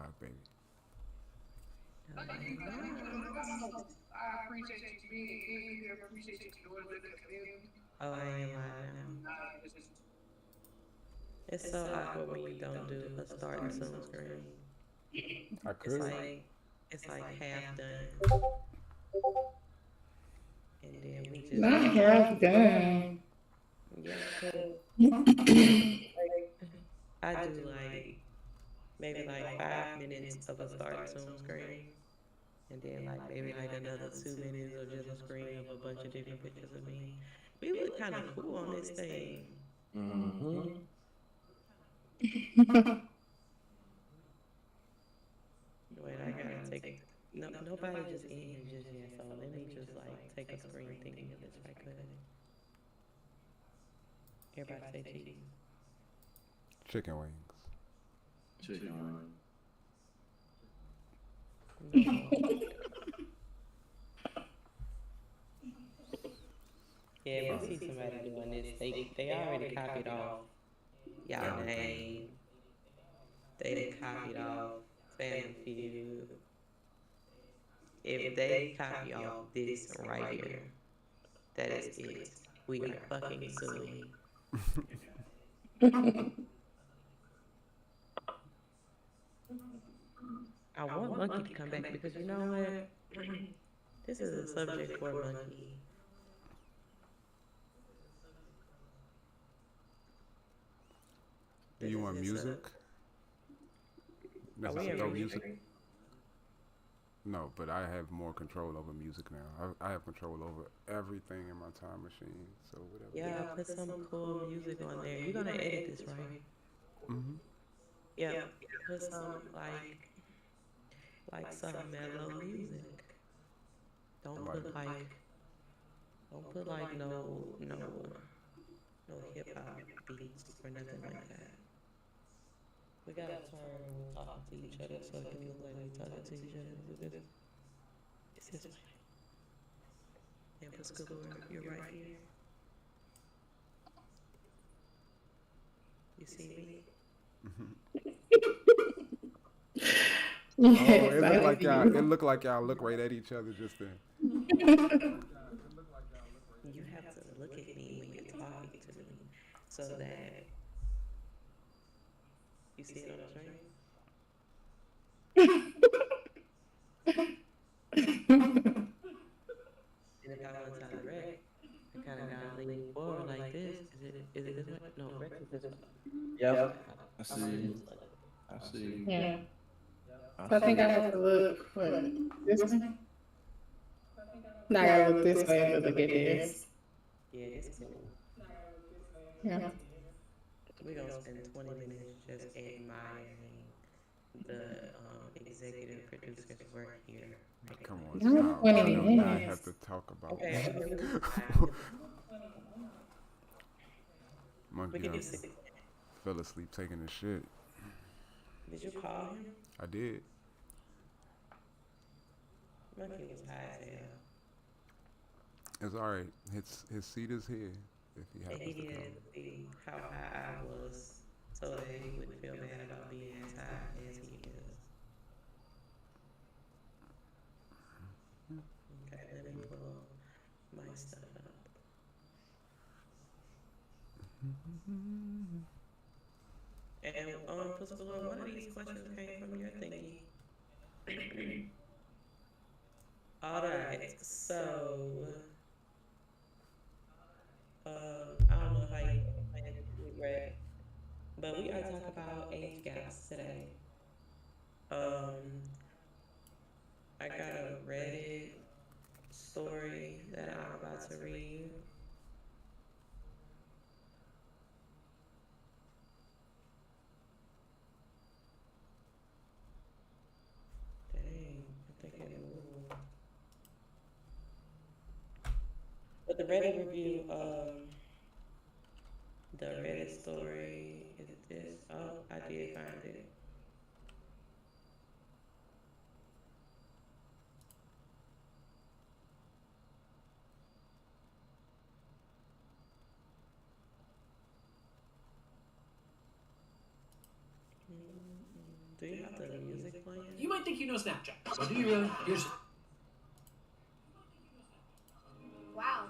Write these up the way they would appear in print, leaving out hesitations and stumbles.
TikTok, baby. No, you're not. I appreciate you being here. Appreciate you doing it in the community. Oh, I ain't lying now. It's so awkward when you don't do a starting soon screen. I It's could. like it's like half done, and then we just Not go. half done. Yeah, cause like I do like maybe like 5 minutes of a starting soon screen, and then like maybe like another 2 minutes of just a screen of a bunch of different pictures of me. We look kind of cool on this thing. Mm-hmm. Wait, I gotta take. No, nobody just in here just yet, so let me just like take a screen thingy of this right quick. Everybody say cheese. Chicken wings. Chicken wing. No. Yeah, if we see somebody doing this, they already copied off y'all Everything. name. They done copied off Family Feud. If they copy off this right here, that is it. We are fucking suing. I want Monkey to come back because you know what? This is a subject for Monkey. Do This you is want just a. music? Are Let's we just in throw music? music. No, but I have more control over music now. I have control over everything in my time machine. So whatever. Yeah, put some cool music on there. You're gonna edit this, right? Mm-hmm. Yep. Put some like some mellow music. Don't Like, put like don't put like no hip hop beats or nothing like that. We gotta turn when we're talking to each other so it can look like we're talking to each other. Is it this? It's this way. And put Scooper, you're right here. You see me? oh, Yes, it looked I like see y'all. It you. looked like y'all look right at each other just then. You have to look at me when you're talking to me so that you see it on the screen. And if I want to tell direct, I kind of gotta lean forward like this. Is it this way? No, Rex is this way. Yep. Okay, I I'm gonna see. just like. I see. Yeah. I So I think see. I have to look, what, this way? Now I gotta look this way to look at this. Yeah, this cool. Yeah. We're gonna spend 20 minutes just admiring the executive producer's work here right Come now. on, Not stop. I 20 do not have to minutes. talk about Okay, okay, we can do 5. We monkey can do done 6. fell asleep taking a shit. Did you call him? I did. Monkey was high as hell. It's all right. His seat is here if he And he happens to needed come. to see how high I was so that he wouldn't feel bad about being as high as he is. Okay, let me pull my stuff up. And Pussy Lord, one of these questions came from your thingy. All right, so I don't know how you plan to do it, Greg, but we are talking about age gaps today. Um, I got a Reddit story that I'm about to read. Dang, I think it moved. But the Reddit review, the Reddit story is this. Oh, I did find it. Do you have the music might think you know Snapchat, but do you really? Here's. Wow.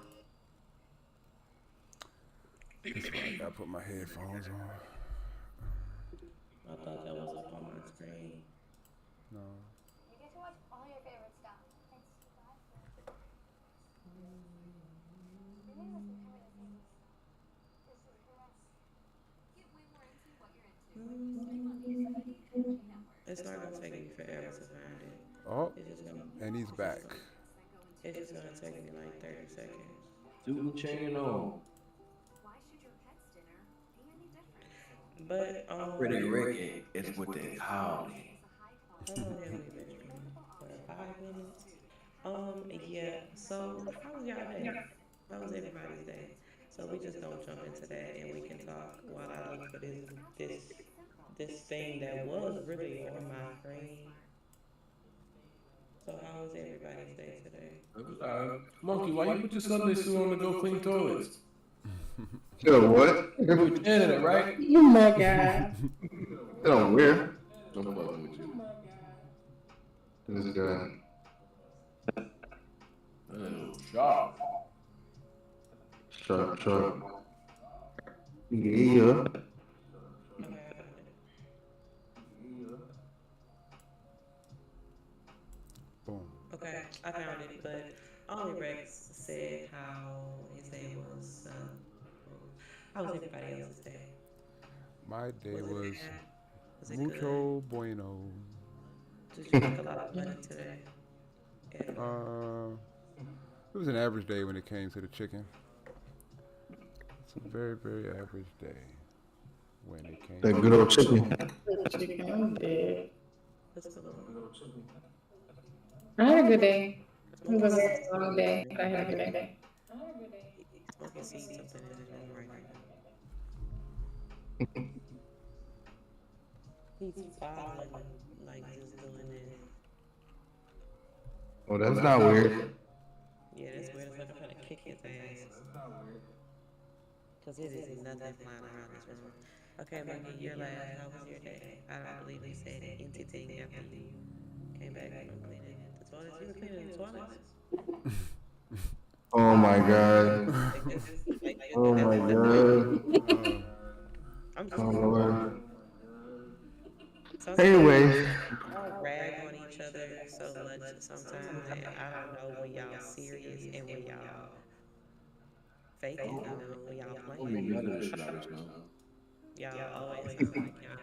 That's why I gotta put my headphones on. I thought that was up on my screen. No. You get to watch all your favorite stuff. It's survival. Maybe it wasn't coming to say this is correct. Get way more into what you're into when you stream on the Xfinity Energy Network. It's not gonna take me forever to find it. Oh, It's just gonna. and he's back. It's just gonna take me like 30 seconds. Suit and chain on. Why should your pet's dinner be any different? But Pretty Ricky is with the howdy. how long have we been streaming? For 5 minutes. Yeah. So how was y'all day? How was everybody's day? So we just don't jump into that, and we can talk while I look for this thing that was really on my screen. So how was everybody's day today? Monkey, why you put your Sunday suit on to go clean toilets? Yo, what? You were janitor, right? Oh my god. That don't weird. I'm fucking with you. This guy. Sharp. Sharp, sharp. Yeah. Okay, Boom. okay, I found it. But only Rex said how his day was. How was everybody else's day? My day was Was it mucho bueno. good? Did you make a lot of money today? Yeah. It was an average day when it came to the chicken. It's a very, very average day when it came. That good old chicken. Chicken, I'm dead. What's the I had a good day. It was a long day, but I had a good day. Smoking seeds something in his room right now. He's following, like just doing this. Oh, that's not weird. Yeah, that's weird. It's like I'm trying to kick his ass. Because it is nothing flying around this room. Okay, Mikey, your last. How was your day? I don't believe you said anything after you came back from cleaning the toilets. You were cleaning the toilets? Oh my god. Oh my god. I'm just Oh Lord. sometimes Anyway, y'all rag on each other so much sometimes that I don't know when y'all serious and when y'all faking, when y'all I don't mean playing. none of this shit I just know. Y'all always sound like y'all.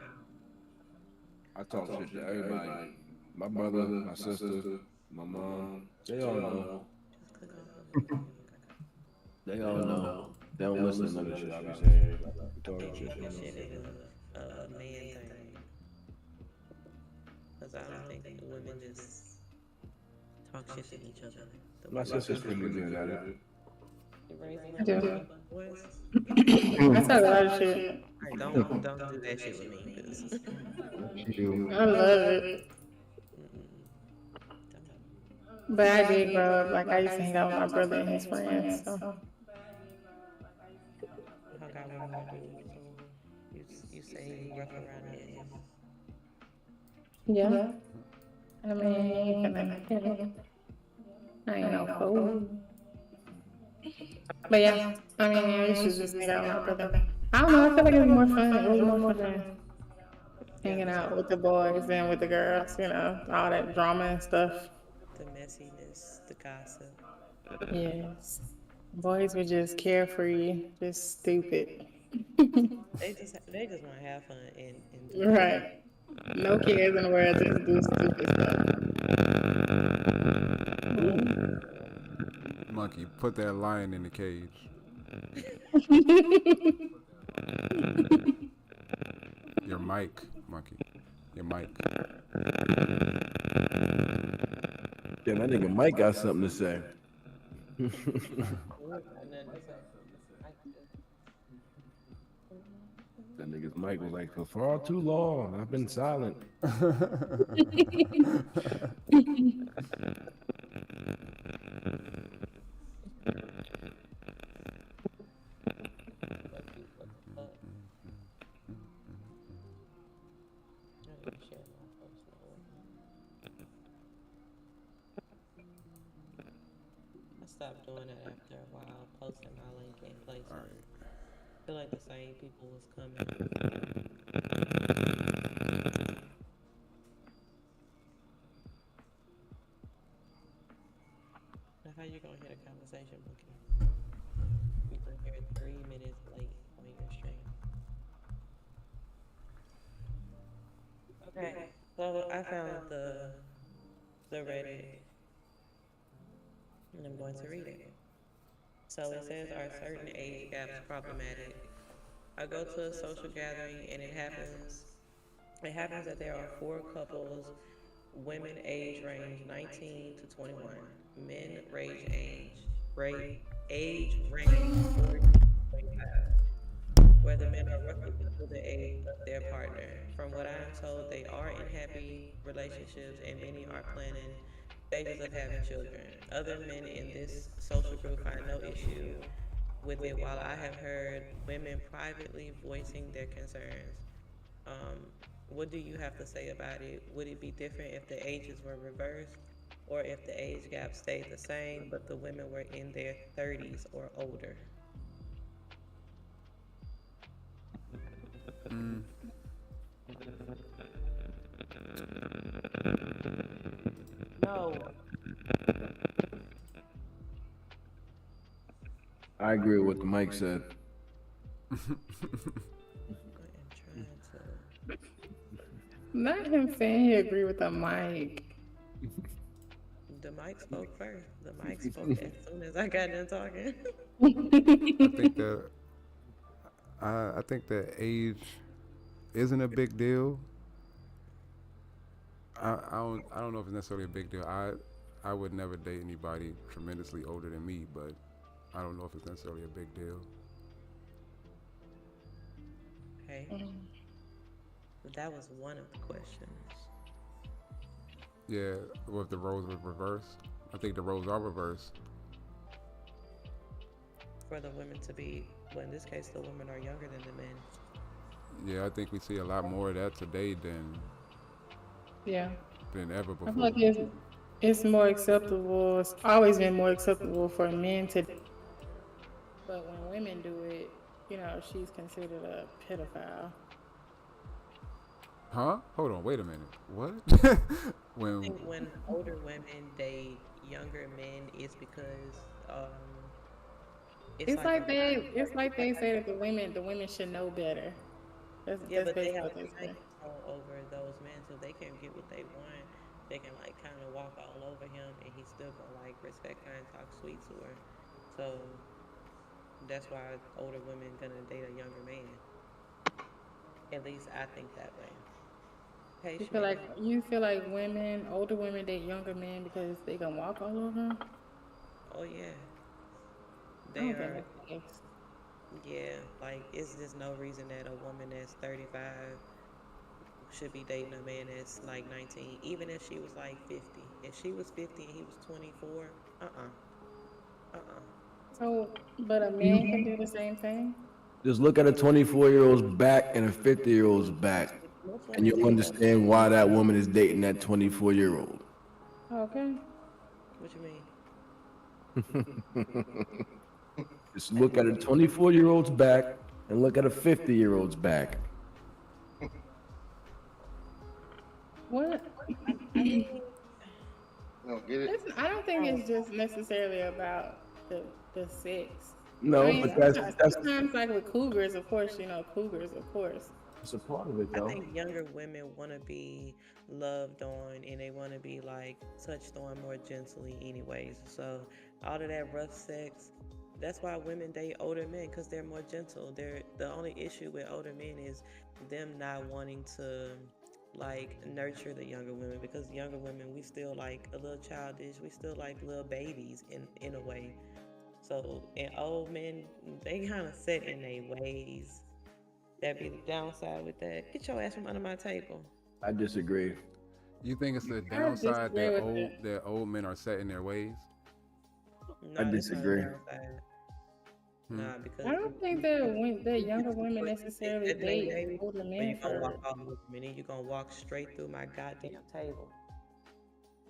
I talk shit to everybody. My brother, my sister, my mom. They all know. Just click on They all know. They don't listen to none of the shit I be saying. We talking and shit. this shit is a man thing. Because I don't think the women just talk shit to each other. The My sister's pretty good at it. You raising I do. up boys? I talk a lot of shit. Don't do that shit with me, cause you. I love it. don't. But I did grow up, like I used to hang out with my brother and his friends, so. Hung out with my dudes, so you say you rough around the edges. Yeah. I mean, you ain't I ain't no fool. But yeah, I mean, I used to just hang out with my brother. I don't know, I feel like it was more fun. It was more fun hanging out with the boys than with the girls, you know, all that drama and stuff. The messiness, the gossip. Yes. Boys were just carefree, just stupid. They just want to have fun and do Right. No cares in the world, just do stupid stuff. Monkey, put that lion in the cage. Your mic, Monkey. Your mic. Damn, that nigga Mike got something to say. That nigga's mic was like, for far too long, I've been silent. stop doing it after a while, posting my LinkedIn All placement. right. I feel like the same people was coming. Now, how you gonna hear the conversation, Bookie? You can hear it 3 minutes late on your stream. Okay, so I found the Reddit, and I'm going to read it. So it says, are certain age gaps problematic? I go to a social gathering and it happens that there are four couples, women age range 19 to 21, men age range 40 to 25, where the men are roughly equal the age of their partner. From what I am told, they are in happy relationships and many are planning stages of having children. Other men in this social group find no issue with it, while I have heard women privately voicing their concerns. Um, what do you have to say about it? Would it be different if the ages were reversed, or if the age gap stayed the same, but the women were in their 30s or older? Mm, No. I agree with what the mic said. I am trying to. Not him saying he agree with the mic. The mic spoke first. The mic spoke as soon as I got done talking. I think that I think that age isn't a big deal. I don't know if it's necessarily a big deal. I would never date anybody tremendously older than me, but I don't know if it's necessarily a big deal. Okay. That was one of the questions. Yeah, or if the roles were reversed. I think the roles are reversed. For the women to be, well, in this case, the women are younger than the men. Yeah, I think we see a lot more of that today than Yeah. ever I feel before. like it's more acceptable. It's always been more acceptable for men to, but when women do it, she's considered a pedophile. Huh? Hold on, wait a minute. What? I when think when older women date younger men, it's because it's like a It's like they say that the women should know better. yeah, That's but they basically have what a they claim say. over those men, so they can get what they want. They can like kind of walk all over him, and he's still gonna like respect her and talk sweet to her. So that's why older women gonna date a younger man. At least I think that way. Hey, Schmitty. You feel like older women date younger men because they can walk all over them? Oh yeah, I they don't think are. that's the case. Yeah, like it's just no reason that a woman that's 35 should be dating a man that's like 19, even if she was like 50. If she was 50 and he was 24, uh-uh. So, but a man can do the same thing? Just look at a 24-year-old's back and a 50-year-old's back, Most and women you'll date older. understand why that woman is dating that 24-year-old. Okay. What you mean? Just look at a 24-year-old's back and look at a 50-year-old's back. What? I mean, No, get it? I don't think it's just necessarily about the sex. I No, mean, but that's sometimes like with cougars, of course, cougars, of course. that's a part of it, I though. think younger women want to be loved on and they want to be like touched on more gently, anyways. So, all of that rough sex, that's why women date older men because they're more gentle. The only issue with older men is them not wanting to like nurture the younger women because younger women we still like a little childish, we still like little babies in a way. So, and old men, they kind of set in their ways. That be the downside with that. Get your ass from under my table. I disagree. you think it's the I downside disagree with that old men are set in their ways? No, I that's not a disagree. downside. Hmm. Nah, because I don't think that younger women necessarily that day, date baby, older when you men gonna walk for. all over me, then you gonna walk straight through my goddamn table.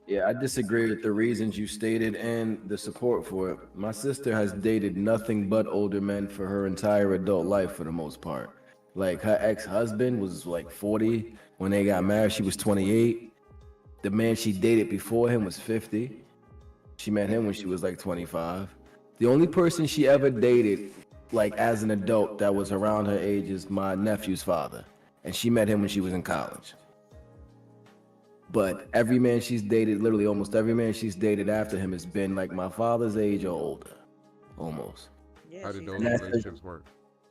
Yeah, I disagree with the reasons you stated and the support for it. My sister has dated nothing but older men for her entire adult life for the most part. Like her ex-husband was like 40 when they got married. She was 28. The man she dated before him was 50. She met him when she was like 25. The only person she ever dated, like as an adult, that was around her age is my nephew's father. And she met him when she was in college. But every man she's dated, literally almost every man she's dated after him has been like my father's age or older. Almost. Yeah, How did she's those And that's her, relationships work?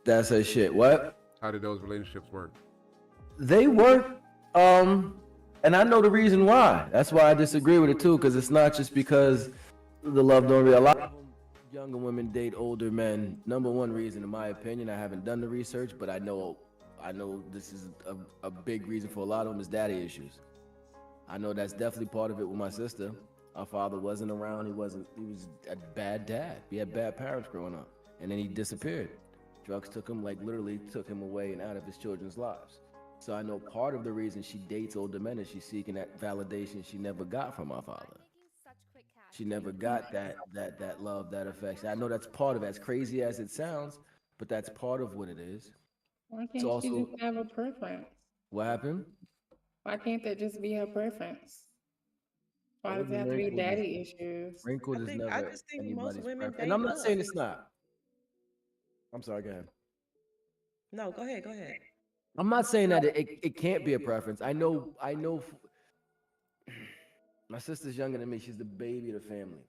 that's her shit. What? How did those relationships work? They work, and I know the reason why. That's why I disagree with it too, because it's not just because the love don't really. A lot of them, younger women date older men. Number one reason, in my opinion, I haven't done the research, but I know this is a big reason for a lot of them is daddy issues. I know that's definitely part of it with my sister. Our father wasn't around. He was a bad dad. We had bad parents growing up, and then he disappeared. Drugs took him, like literally took him away and out of his children's lives. So I know part of the reason she dates older men is she's seeking that validation she never got from our father. She never got that love, that affection. I know that's part of it. As crazy as it sounds, but that's part of what it is. Why It's can't she also just have a preference? what happened. Why can't that just be her preference? That Why does it wasn't have to be wrinkled. daddy issues? Wrinkled is I never just think most anybody's women preference, and I'm date not up. saying it's not. I'm sorry. Go ahead. No, go ahead, go ahead. I'm not saying that it can't be a preference. I know. My sister's younger than me. She's the baby of the family.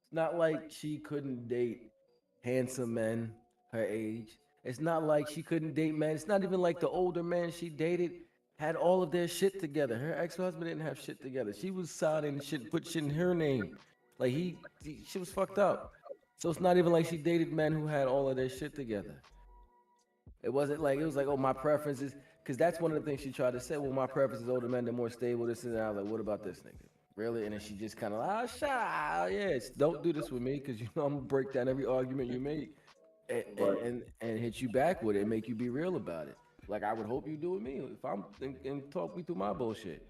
It's not like she couldn't date handsome men her age. It's not like she couldn't date men. It's not even like the older men she dated had all of their shit together. Her ex-husband didn't have shit together. She was signing shit, put shit in her name. Like she was fucked up. So it's not even like she dated men who had all of their shit together. It was like, oh, my preference is because that's one of the things she tried to say. Well, my preference is older men, they're more stable. This and that. I was like, what about this nigga? Really? And then she just kind of like, yes, don't do this with me because you know I'm gonna break down every argument you make and hit you back with it and make you be real about it. Like I would hope you do with me if I'm and talk me through my bullshit.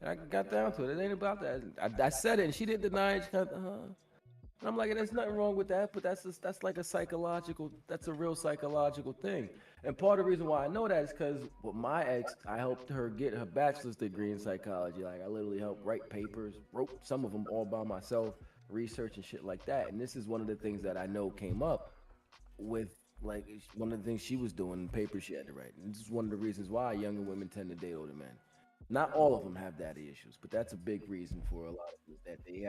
And I got down to it. It ain't about that. I said it and she didn't deny it. She kind of, and I'm like, there's nothing wrong with that, but that's like a psychological, that's a real psychological thing. And part of the reason why I know that is because with my ex, I helped her get her bachelor's degree in psychology. Like I literally helped write papers, wrote some of them all by myself, research and shit like that. And this is one of the things that I know came up with like one of the things she was doing in papers she had to write. And this is one of the reasons why younger women tend to date older men. Not all of them have daddy issues, but that's a big reason for a lot of them is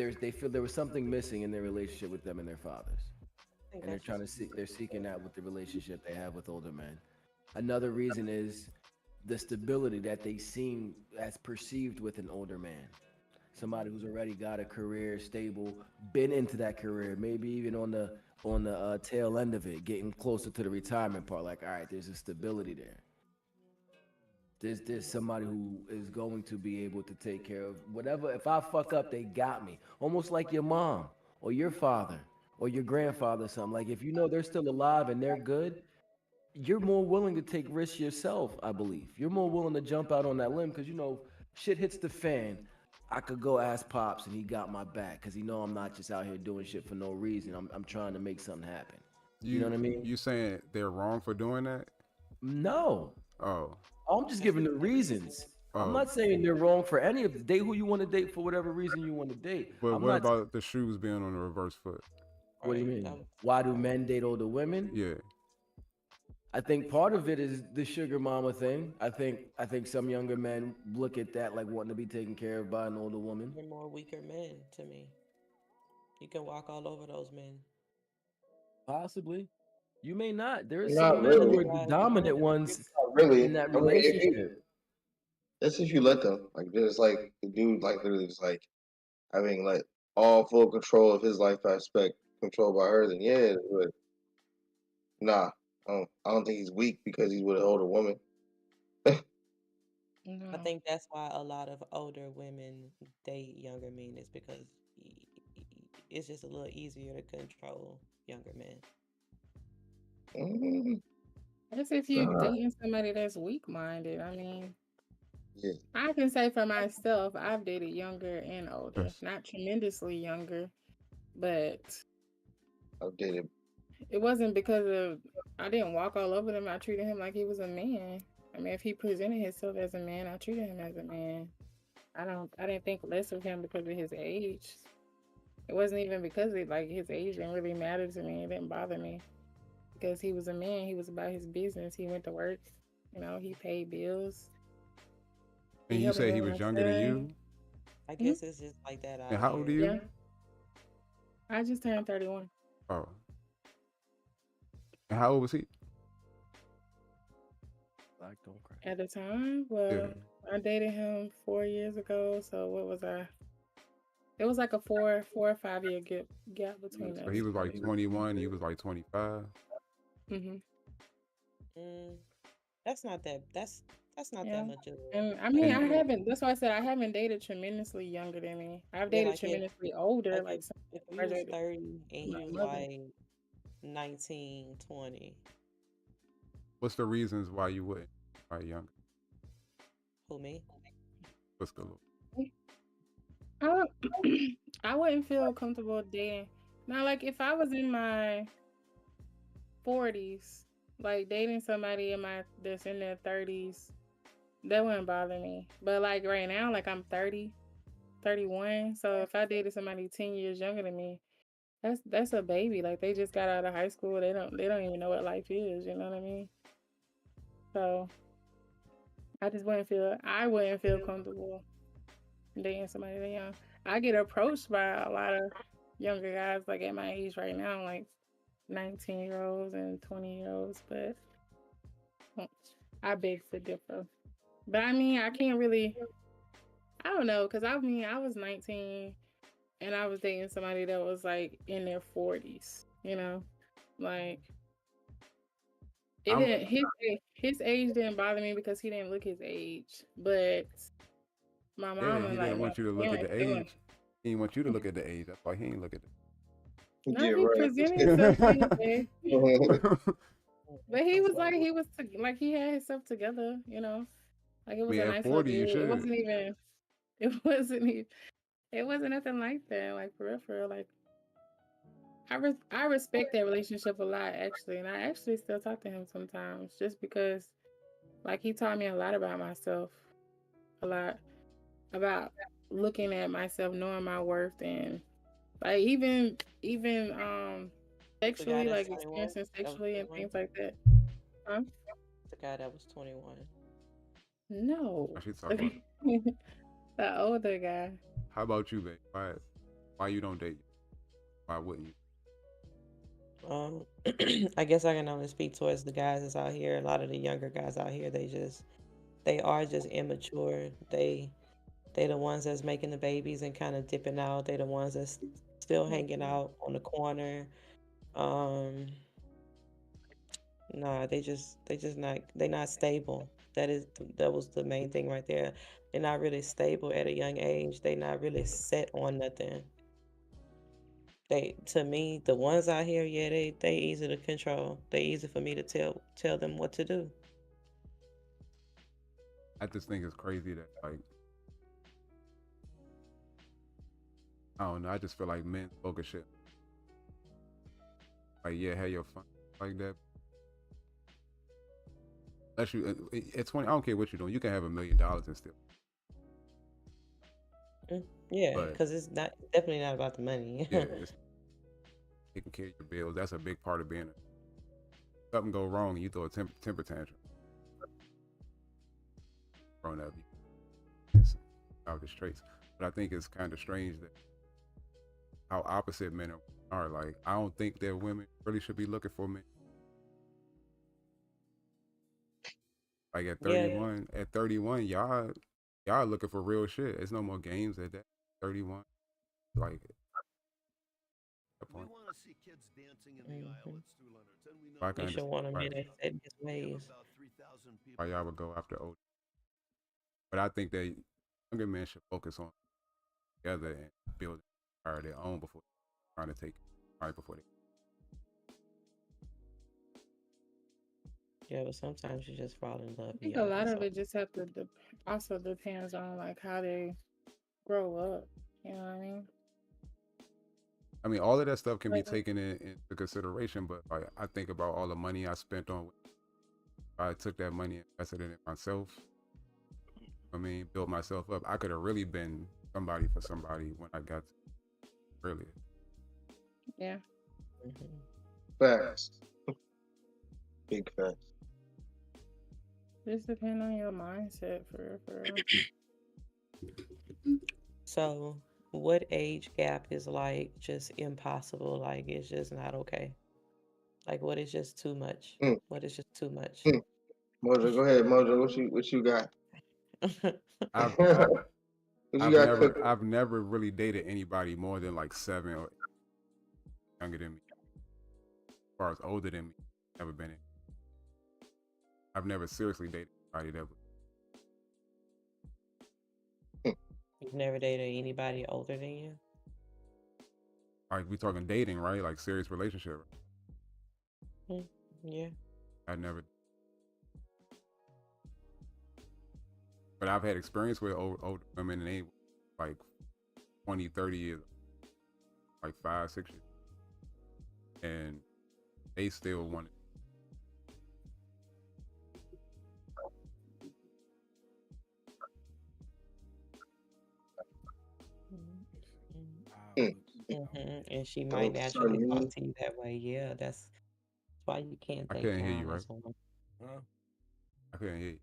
that they feel there was something missing in their relationship with them and their fathers, I think and they're that's trying to just seek they're seeking that with the relationship they have with older men. Another reason is the stability that they seem as perceived with an older man, somebody who's already got a career, stable, been into that career, maybe even on the tail end of it, getting closer to the retirement part. Like, all right, there's a stability there. There's somebody who is going to be able to take care of whatever. If I fuck up, they got me. Almost like your mom or your father or your grandfather or something. Like if you know they're still alive and they're good, you're more willing to take risks yourself, I believe. You're more willing to jump out on that limb because you know shit hits the fan. I could go ask Pops and he got my back because he know I'm not just out here doing shit for no reason. I'm trying to make something happen. You know You what I mean? you saying they're wrong for doing that? No. Oh, I'm just giving the reasons. I'm oh. not saying they're wrong for any of the date who you want to date for whatever reason you want to date. But I'm what not. about the shoes being on the reverse foot? What do you right. mean? Why do men date older women? Yeah. I think part of it is the sugar mama thing. I think some younger men look at that like wanting to be taken care of by an older woman. They're more weaker men to me. You can walk all over those men. Possibly. You may not. There are some Not men really. who are the dominant ones Not in really. that I mean, if you, relationship. that's if you let them. Like, there's like the dude, like literally just like having like all full control of his life aspect controlled by her. Then yeah, but nah, I don't think he's weak because he's with an older woman. I No. think that's why a lot of older women date younger men is because it's just a little easier to control younger men. Mm, That's if you nah, dating somebody that's weak minded. I mean, Yeah, I can say for myself, I've dated younger and older, Yes. not tremendously younger, but I've dated. it wasn't because of I didn't walk all over him. I treated him like he was a man. I mean, if he presented himself as a man, I treated him as a man. I didn't think less of him because of his age. It wasn't even because his age didn't really matter to me. It didn't bother me because he was a man. He was about his business. He went to work. He paid bills. And He you helped me say he with was my younger than son. you? I guess it's just like that And out how old are here. you? Yeah, I just turned 31 Oh. And how old was he? Black don't crack. at the time. Yeah. Well, I dated him 4 years ago. So what was I? It was like a 4 or 5 year gap between So us. he was like 21, you was like 25. Mm-hmm. Mm, that's not that. That's not Yeah. that much of a. And I mean, And I haven't. That's why I said I haven't dated tremendously younger than me. I've Yeah, dated like tremendously older, like like someone if who you was graduated 30 and from he my was mother. like 19, 20. what's the reasons why you wouldn't buy younger? Who, me? What's the I, I wouldn't feel comfortable dating. Now, like if I was in my 40s, like dating somebody that's in their 30s, that wouldn't bother me. But like right now, like I'm 30, 31. So if I dated somebody 10 years younger than me, that's a baby. Like they just got out of high school. They don't even know what life is, you know what I mean? So I wouldn't feel comfortable dating somebody that young. I get approached by a lot of younger guys like at my age right now, like 19-year-olds and 20-year-olds, but I beg to differ. But I mean, I can't really, I don't know, because I mean, I was 19 and I was dating somebody that was like in their 40s, like it I'm, didn't, his age didn't bother me because he didn't look his age, but my yeah, mom and he like didn't my want you to look at parents, the they were, age. He didn't want you to look at the age. That's why he ain't look at no, Yeah, he right. presented himself to his age. the But he was like like he had himself together, like it I was mean, a at nice little 40, you dude. It should. wasn't even, it wasn't even, it wasn't nothing like that. Like for real. Like I respect that relationship a lot actually, and I actually still talk to him sometimes just because like he taught me a lot about myself, a lot about looking at myself, knowing my worth, and like even The guy sexually, that's like 21? experiencing That was sexually and 21? things like that. Huh? The guy that was 21. No. I should talk about. The older guy. How about you, babe? Why you don't date? Why wouldn't you? I guess I can only speak towards the guys that's out here. A lot of the younger guys out here, they are just immature. They the ones that's making the babies and kind of dipping out. They the ones that's still hanging out on the corner. Um, nah, they not stable. That was the main thing right there. They're not really stable at a young age. They not really set on nothing. To me, the ones out here, yeah, they easy to control. They easy for me to tell them what to do. I just think it's crazy that like I don't know. I just feel like men focus shit. Like yeah, have your fun like that. Unless you at 20, I don't care what you're doing. You can have $1 million and still. Yeah, But because it's not definitely not about the money. yeah, it's taking care of your bills. That's a big part of being something go wrong and you throw a temper tantrum. Grown up, it's childish traits. But I think it's kind of strange that how opposite men are. Like I don't think that women really should be looking for men. Like at Yeah, 31, y'all looking for real shit. There's no more games at that 31. Like that We point, want to see kids dancing in the aisle at Stu Leonard's, and we know I can you should understand want a why, man that's set in his we have ways. about 3,000 why people. y'all would go after old. But I think that younger men should focus on together and build their own before trying to take right before they. Yeah, but sometimes you just fall in love I think a young. lot of So it just have to also depends on like how they grow up. You know what I mean? I mean, all of that stuff can be Like, taken into consideration, but like I think about all the money I spent on. If I took that money and invested in it myself, I mean, built myself up. I could have really been somebody for somebody when I got to really. yeah. mhm. Facts. Big facts. Just depend on your mindset for real, for real. So what age gap is like just impossible? Like it's just not okay. Like what is just too much? Mm, What is just too much? mm. Mojo, go ahead, Mojo. What you got? I've what I've you I've got never cooking? I've never really dated anybody more than like 7 or younger than me. As far as older than me, never been in. I've never seriously dated anybody that was Mm, You've never dated anybody older than you? like we talking dating, right? Like serious relationship. Mm, yeah. I never, but I've had experience with older women and they like 20, 30 years, like 5, 6 years, and they still want it. mm. And she might Don't start naturally talk me. to you that way. Yeah, that's why you can't I think couldn't hear you, young right? as well. Huh? I couldn't hear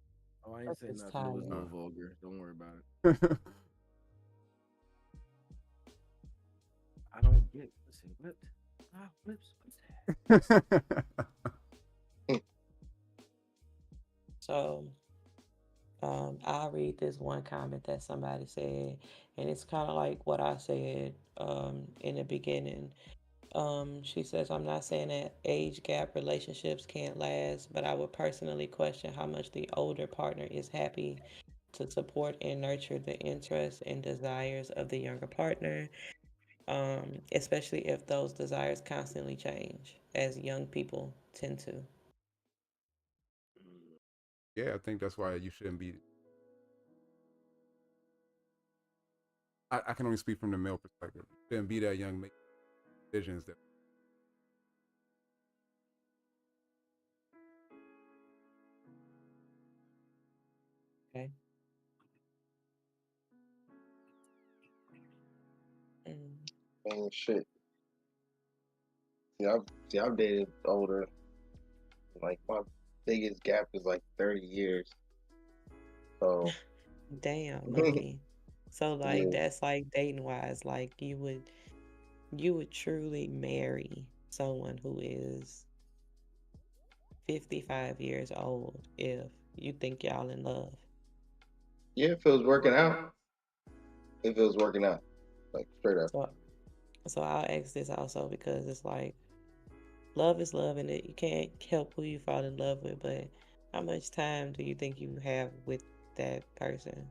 Oh, I ain't That's saying just nothing. It was tired. no vulgar. Don't worry about it. you. I don't get listen, whipped. Ah, whips. What's that? Mm, So I'll read this one comment that somebody said, and it's kind of like what I said in the beginning. She says, I'm not saying that age gap relationships can't last, but I would personally question how much the older partner is happy to support and nurture the interests and desires of the younger partner, especially if those desires constantly change, as young people tend to. Yeah, I think that's why you shouldn't be. I can only speak from the male perspective. You shouldn't be that young making decisions that. Okay. Mm. man, shit. I've dated older. Like my biggest gap is like 30 years. So Damn, monkey. So like yeah, that's like dating wise, like you would truly marry someone who is 55 years old if you think y'all in love. yeah. If it was working out, if it was working out, like straight up. So so I'll ask this also because it's like love is love and you can't help who you fall in love with, but how much time do you think you have with that person?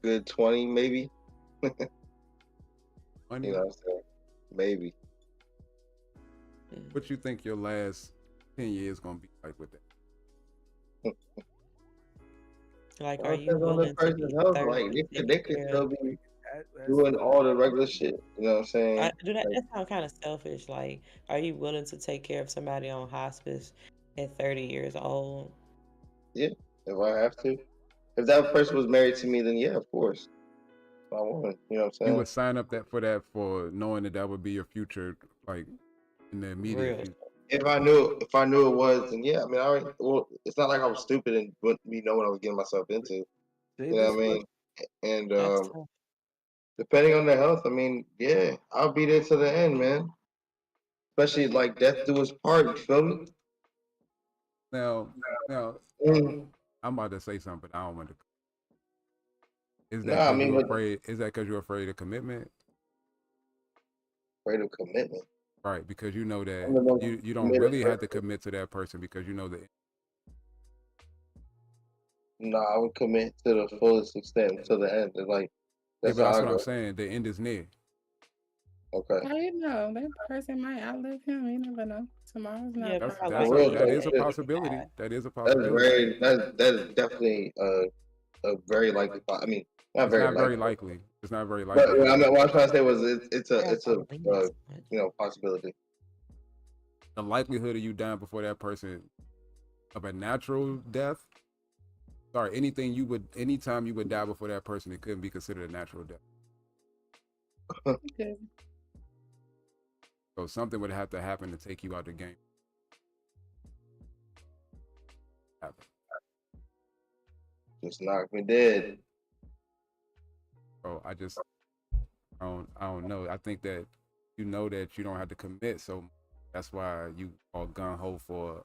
Good 20 maybe. You know Money. what I'm saying? Maybe. Mm. What you think your last 10 years gonna be like with that? Like, are Well, it you depends on the willing to person's be health. 30 Like they taking could care of? still be That's doing all the that regular shit. You know what I'm saying? Do that. Like That sounds kind of selfish. Like, are you willing to take care of somebody on hospice at 30 years old? yeah, if I have to. If that person was married to me, then yeah, of course. I want. You know what I'm You saying? would sign up for knowing that that would be your future, like in the immediate Real. future. If I knew it was, then yeah. I mean, I already, well, it's not like I was stupid and wouldn't be knowing what I was getting myself into. say You know this what I much. mean? And That's tough. depending on their health, I mean, yeah, I'll be there to the end, man. Especially like death do us part. You feel me? Now, now Mm. I'm about to say something, but I don't want to. Is that Nah, I because mean, you're but afraid? Is that because you're afraid of commitment? afraid of commitment. Right, because you know I'm that the most you don't committed really have to person. commit to that person because you know that. Nah, I would commit to the fullest extent to the end. And like Yeah, that's but how that's I what I'm go. saying. The end is near. Okay. How you know? That person might outlive him. You never know. Tomorrow's not Yeah, That's probably promised. that's For like a real that though, is a 80, shit. 85. possibility. That is a That's possibility. very that is definitely a very likely. I mean, not It's very not very likely, likely. It's not very but likely, what but I it mean, is. what I was trying to say was Why it's y'all a leaning so much? possibility. The likelihood of you dying before that person of a natural death. Sorry, anytime you would die before that person, it couldn't be considered a natural death. Good. So something would have to happen to take you out the game. Happen. Just knock me dead. So I don't know. I think that you know that you don't have to commit, so that's why you are gun ho for.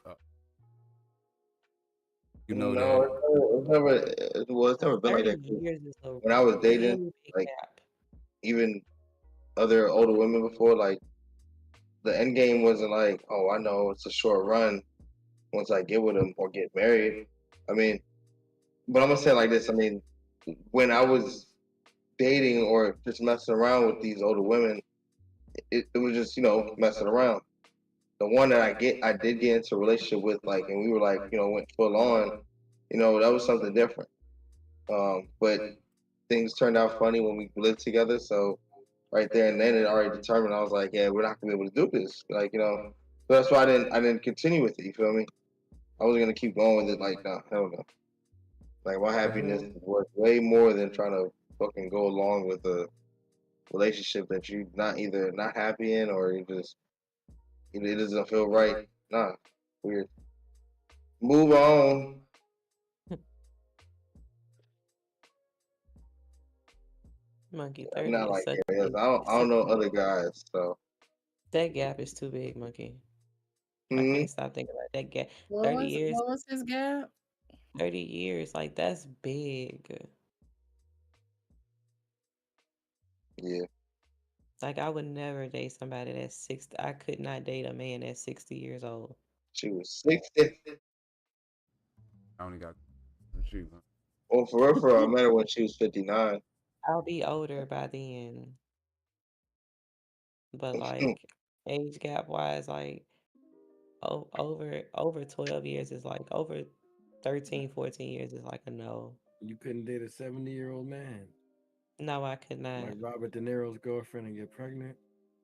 You know No, that it's never been like 30 that. 'Cause years is a when I was dating, really big like gap. even other older women before, like the end game wasn't like, oh, I know it's a short run once I get with him or get married. I mean, but I'm gonna say it like this. I mean, when I was dating or just messing around with these older women, it was just messing around. The one that I did get into a relationship with, like, and we were like, went full on, that was something different. But things turned out funny when we lived together. So right there and then it already determined. I was like, yeah, we're not gonna be able to do this. Like, so that's why I didn't continue with it. You feel me? I wasn't gonna keep going with it. Like, no, hell no. Like my happiness is worth way more than trying to fucking go along with a relationship that you not happy in or you just it doesn't feel right. Nah, weird. Move on. Monkey, I'm 30 not is like such a Arias. big, I don't such know a other guys, so that gap is too big, Monkey. I hmm can't stop thinking about that gap. What 30 was years, what was his gap? 30 years, like that's big. yeah. Like I would never date somebody that's 60. I could not date a man that's 60 years old. She was 60. I only got shoot. Well, for real, I met her when she was 59. I'll be older by then. But like age gap wise, like over 12 years is like over 13, 14 years is like a no. You couldn't date a 70-year-old man No, I could like not. Robert De Niro's girlfriend and get pregnant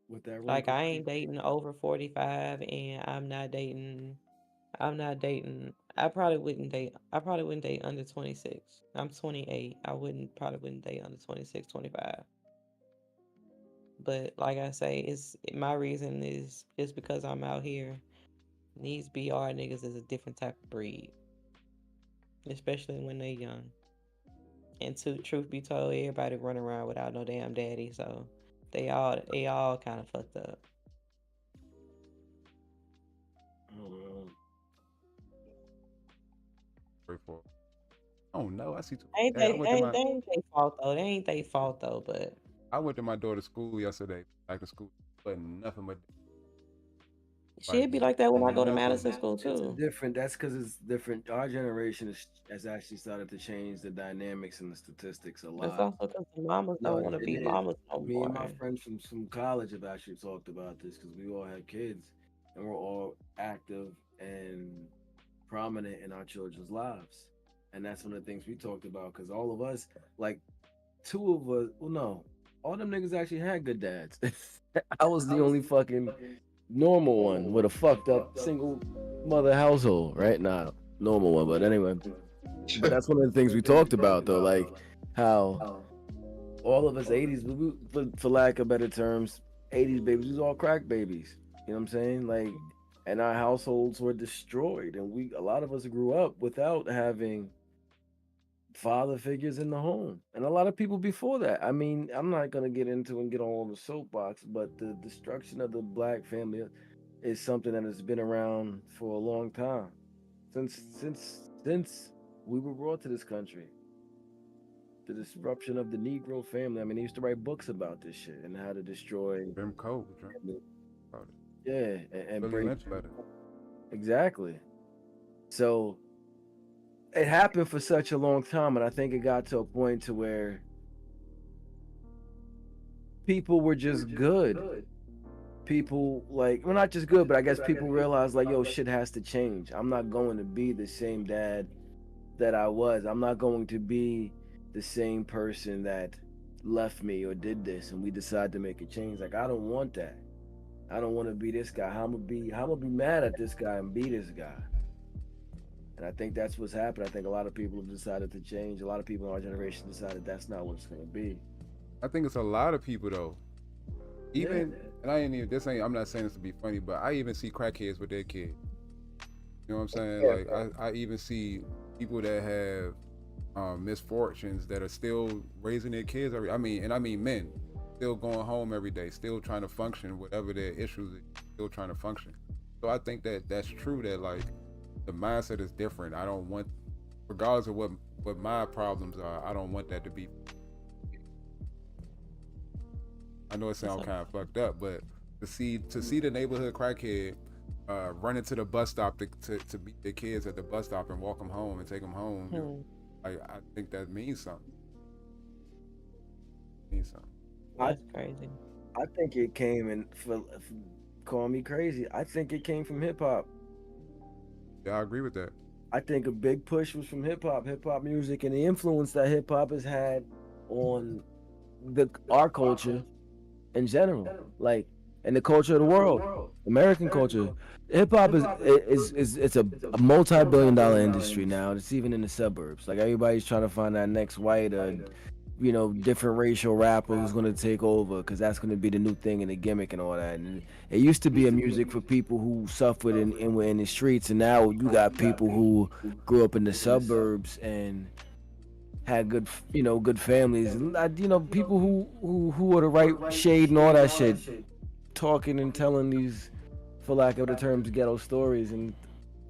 with that Like wrinkle I face. ain't dating over 45 and I'm not dating I probably wouldn't date under 26. I'm 28. Probably wouldn't date under 26, 25. But like I say, it's my reason is just because I'm out here. These BR niggas is a different type of breed, especially when they young. And to truth be told, everybody run around without no damn daddy, so they all kind of fucked up. Oh, Straightforward. Oh no, I see. Ain't Hey, they ain't they ain't they fault though. They ain't they fault though, but I went to my daughter's school yesterday, back to school, but nothing but like she'd be like that when I go to nothing. Madison School it's a too. different. That's because it's different. Our generation has actually started to change the dynamics and the statistics a It's lot. also because the mamas No, don't want to it be is. mamas no Me and my more. friends from college have actually talked about this because we all had kids and we're all active and prominent in our children's lives. And that's one of the things we talked about because all of us, like two of us, well, no, all them niggas actually had good dads. I was the only fucking normal one with a fucked up single mother household, right? Nah, normal one, but anyway. But that's one of the things we talked about though, like how all of us 80s, for lack of better terms, 80s babies, we was all crack babies. You know what I'm saying? Like, and our households were destroyed, and a lot of us grew up without having father figures in the home, and a lot of people before that. I mean, I'm not gonna get into and get all on the soapbox, but the destruction of the black family is something that has been around for a long time, since we were brought to this country. The disruption of the Negro family. I mean, they used to write books about this shit and how to destroy. Jim Cole, Yeah, and Billy break. Lynch letter. Exactly. So it happened for such a long time, and I think it got to a point to where people were just good. People like, well, not just good, but I guess people realized like, yo, shit has to change. I'm not going to be the same dad that I was. I'm not going to be the same person that left me or did this, and we decide to make a change. Like, I don't want that. I don't want to be this guy. I'm gonna be mad at this guy and be this guy. And I think that's what's happened. I think a lot of people have decided to change. A lot of people in our generation decided that's not what it's gonna be. I think it's a lot of people though. Even Yeah. and I ain't even this ain't I'm not saying this to be funny, but I even see crackheads with their kids. You know what I'm saying? Yeah. Like I even see people that have misfortunes that are still raising their kids I mean men still going home every day, still trying to function, whatever their issues, still trying to function. So I think that that's true, that like the mindset is different. I don't want, regardless of what my problems are, I don't want that to be. I know it sounds kind of fucked up, but to see the neighborhood crackhead running to the bus stop to meet their kids at the bus stop and walk them home and take them home, I think that means something. That's crazy. I think it came in call me crazy. I think it came from hip hop. Yeah, I agree with that. I think a big push was from hip hop music, and the influence that hip hop has had on our culture in general, like, and the culture of the world, American culture. Hip hop is it's a multi-billion-dollar industry now. It's even in the suburbs. Like, everybody's trying to find that next white different racial rapper who's going to take over, because that's going to be the new thing and the gimmick and all that. And it used to be a music for people who suffered and were in the streets, and now you got people who grew up in the suburbs and had good families, and people who are the right shade and all that shit, talking and telling these, for lack of the terms, ghetto stories,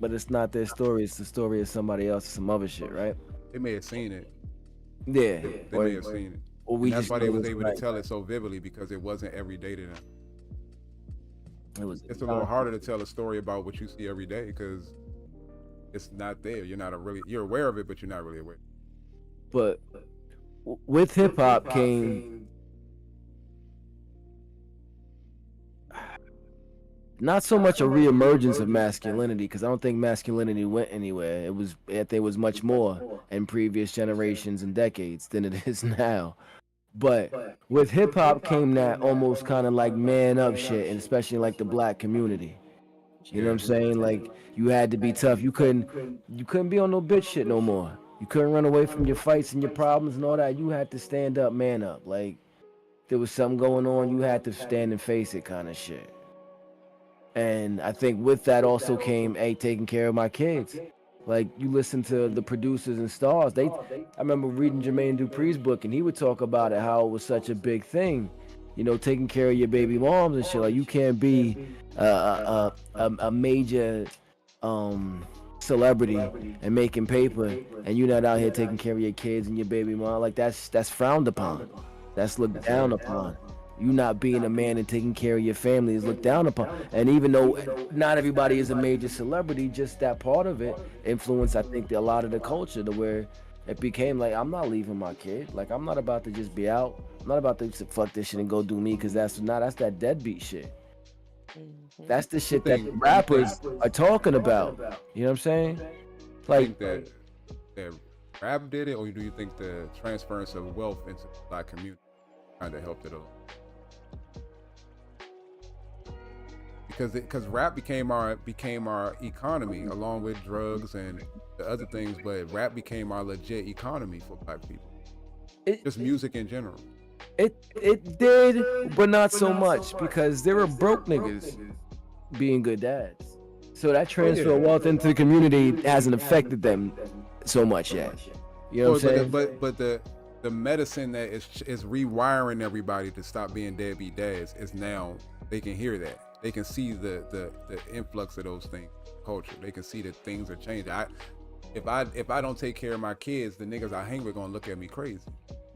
but it's not their story. It's the story of somebody else, some other shit, right? They may have seen it. Yeah, They may have seen it. Or we that's just why they know was it's able right. to tell it so vividly, because it wasn't every day to them. It's a Uh, little harder to tell a story about what you see every day because it's not there. You're aware of it, but you're not really aware. But with hip hop came not so much a reemergence of masculinity, because I don't think masculinity went anywhere. I think it was much more in previous generations and decades than it is now. But with hip hop came that almost kind of like man up shit, and especially like the black community. You know what I'm saying? Like, you had to be tough. You couldn't be on no bitch shit no more. You couldn't run away from your fights and your problems and all that. You had to stand up, man up. Like, there was something going on, you had to stand and face it, kind of shit. And I think with that also came, taking care of my kids. Like, you listen to the producers and stars. I remember reading Jermaine Dupri's book, and he would talk about it, how it was such a big thing, taking care of your baby moms and shit. Like, you can't be a major celebrity and making paper, and you're not out here taking care of your kids and your baby mom. Like, that's frowned upon. That's looked down upon. You not being a man and taking care of your family is looked down upon. And even though not everybody is a major celebrity, just that part of it influenced, I think, a lot of the culture, to where it became like, I'm not leaving my kid. Like, I'm not about to just be out. I'm not about to say, fuck this shit and go do me, because that's that deadbeat shit. That's the shit that rappers are talking about. You know what I'm saying? Like, Do you think that rap did it, or do you think the transference of wealth into the black community kind of helped it along? Because rap became our economy, along with drugs and the other things, but rap became our legit economy for black people. Just music in general. It did, but not so much, because there were broke niggas being good dads. So that transfer of wealth into the community hasn't affected them so much yet. You know what I'm saying? But the medicine that is rewiring everybody to stop being deadbeat dads is now, they can hear that. They can see the influx of those things, culture. They can see that things are changing. If I don't take care of my kids, the niggas I hang with gonna look at me crazy.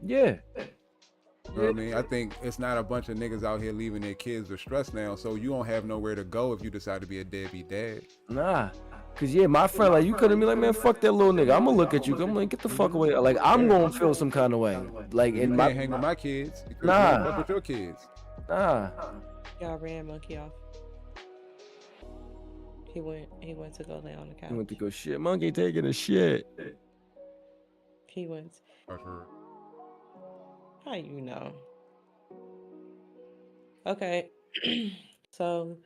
Yeah. You know what I mean? I think it's not a bunch of niggas out here leaving their kids distressed now, so you don't have nowhere to go if you decide to be a deadbeat dad. Nah. Cause yeah, my friend, like you couldn't be like, man, fuck that little nigga. I'm gonna look at you. I'm like, get the fuck away. Like I'm gonna feel some kind of way. Like You in can't my hang with my kids because you Nah. don't fuck with your kids. nah. Y'all ran Monkey off. He went to go lay on the couch. He went to go shit. Monkey taking a shit. He went. I've heard. How you know? Okay. So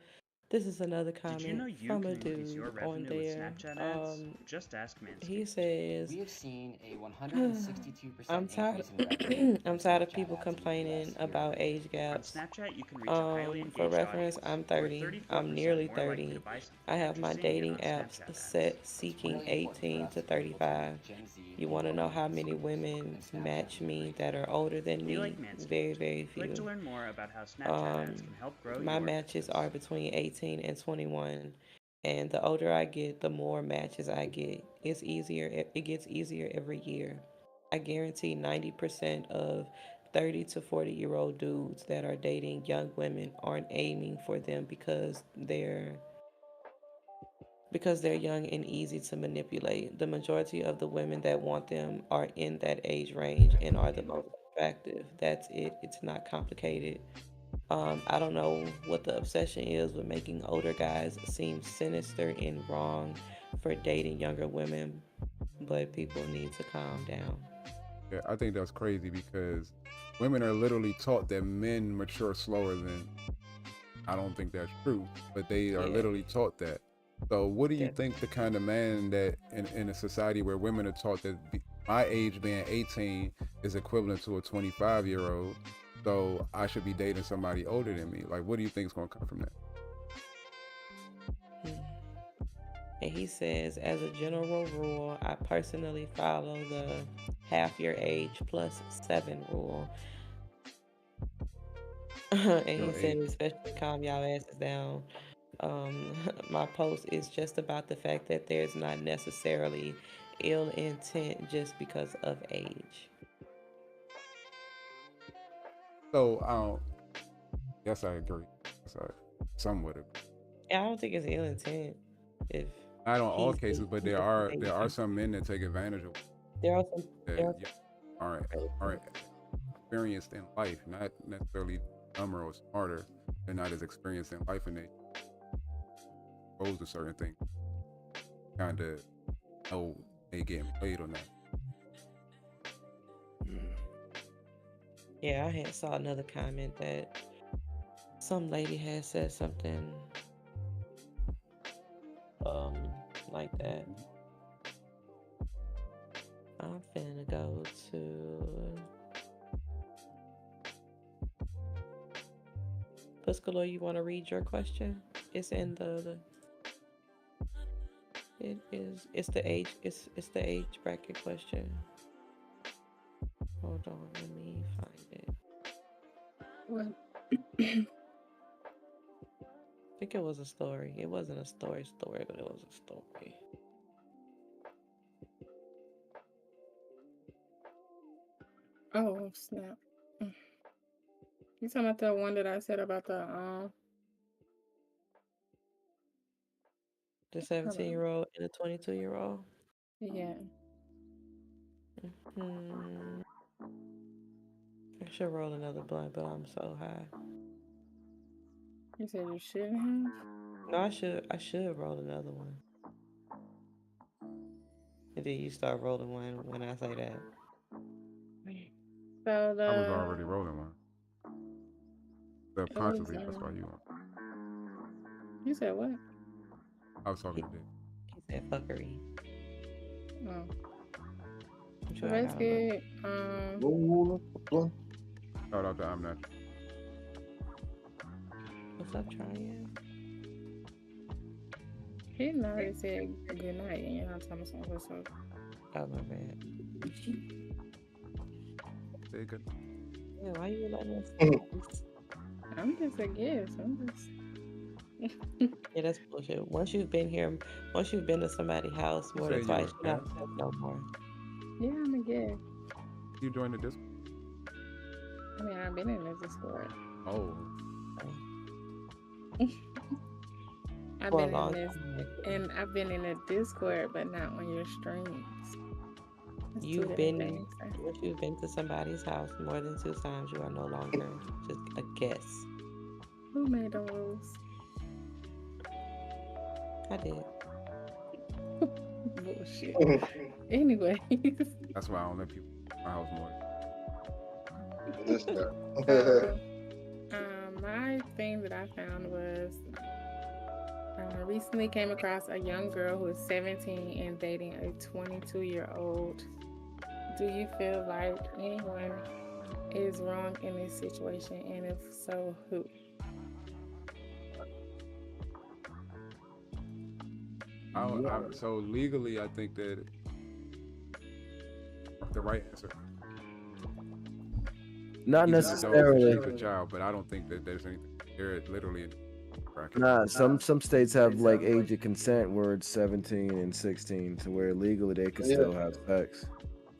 this is another comment Did you know you from a can increase your dude on revenue with there. Snapchat ads? Just ask Manscaped. He says, We have seen a 162% I'm tired. increase in revenue. I'm tired of people complaining about age On gaps. Snapchat, you can reach a highly For engaged reference, audience. I'm We're 30. 34% I'm nearly more likely 30. to buy something I have after my seeing it dating on apps Snapchat ads. set seeking 18 to 35. You want to know how many women match me that are older than We me? like Manscaped. Very, very If you'd like to few. learn more about how Snapchat ads can help grow My your matches business. are between 18 and 21. And the older I get, the more matches I get. It's easier. It gets easier every year. I guarantee 90% of 30 to 40-year-old dudes that are dating young women aren't aiming for them because they're young and easy to manipulate. The majority of the women that want them are in that age range and are the most attractive. That's it. It's not complicated. I don't know what the obsession is with making older guys seem sinister and wrong for dating younger women, but people need to calm down. Yeah, I think that's crazy because women are literally taught that men mature slower than. I don't think that's true, but they are literally taught that. So, what do you think the kind of man that in a society where women are taught that my age being 18 is equivalent to a 25-year-old, so I should be dating somebody older than me? Like, what do you think is going to come from that? And he says, as a general rule, I personally follow the half your age plus 7 rule. And he said, especially calm y'all asses down. My post is just about the fact that there's not necessarily ill intent just because of age. So, yes, I agree. Yes, I somewhat agree. Yeah, I don't think it's ill intent. If Not on all cases, but there are some men that take advantage of there are some that aren't experienced in life, not necessarily dumber or smarter. They're not as experienced in life, and they exposed to certain things. Kind of know they getting played or not. Yeah, I had saw another comment that some lady had said something like that. I'm finna go to Puscalo, you want to read your question? It's in it's the age bracket question. Hold on, let me find it. I think it was a story. It wasn't a story, but it was a story. Oh snap! You talking about the one that I said about the 17-year-old and a 22-year-old? Yeah. I should roll another blunt, but I'm so high. You said you shouldn't have? No, I should roll another one. And then you start rolling one when I say that. So I was already rolling one. Subconsciously, that's why you want. You said what? I was talking to Dick. He said fuckery. Oh. What So you let's got, get Shout out to I'm Not. What's up, Tryon? He didn't already said good night and you're not telling me something. What's up? Oh, my bad. Say good. Yeah, why you letting us? I'm just a guest. Yeah, that's bullshit. Once you've been to somebody's house more than twice, you're not guest no more. Yeah, I'm a guest. You joined the Discord? I mean, I've been in this Discord. Oh. I've for a been in long this, time. and I've been in a Discord, but not on your streams. It's two You've different been, things. Sir. if you've been to somebody's house more than 2 times, you are no longer just a guest. Who made the rules? I did. Bullshit. Anyways, That's why I don't let people in my house more. This guy. so my thing that I found was I recently came across a young girl who is 17 and dating a 22-year-old. Do you feel like anyone is wrong in this situation, and if so, who? So legally, I think that the right answer. Not He's an adult, necessarily. she's a child, but I don't think that there's anything. They're literally in bracket. Nah, some states have like age of consent where it's 17 and 16, to where legally they can still have sex.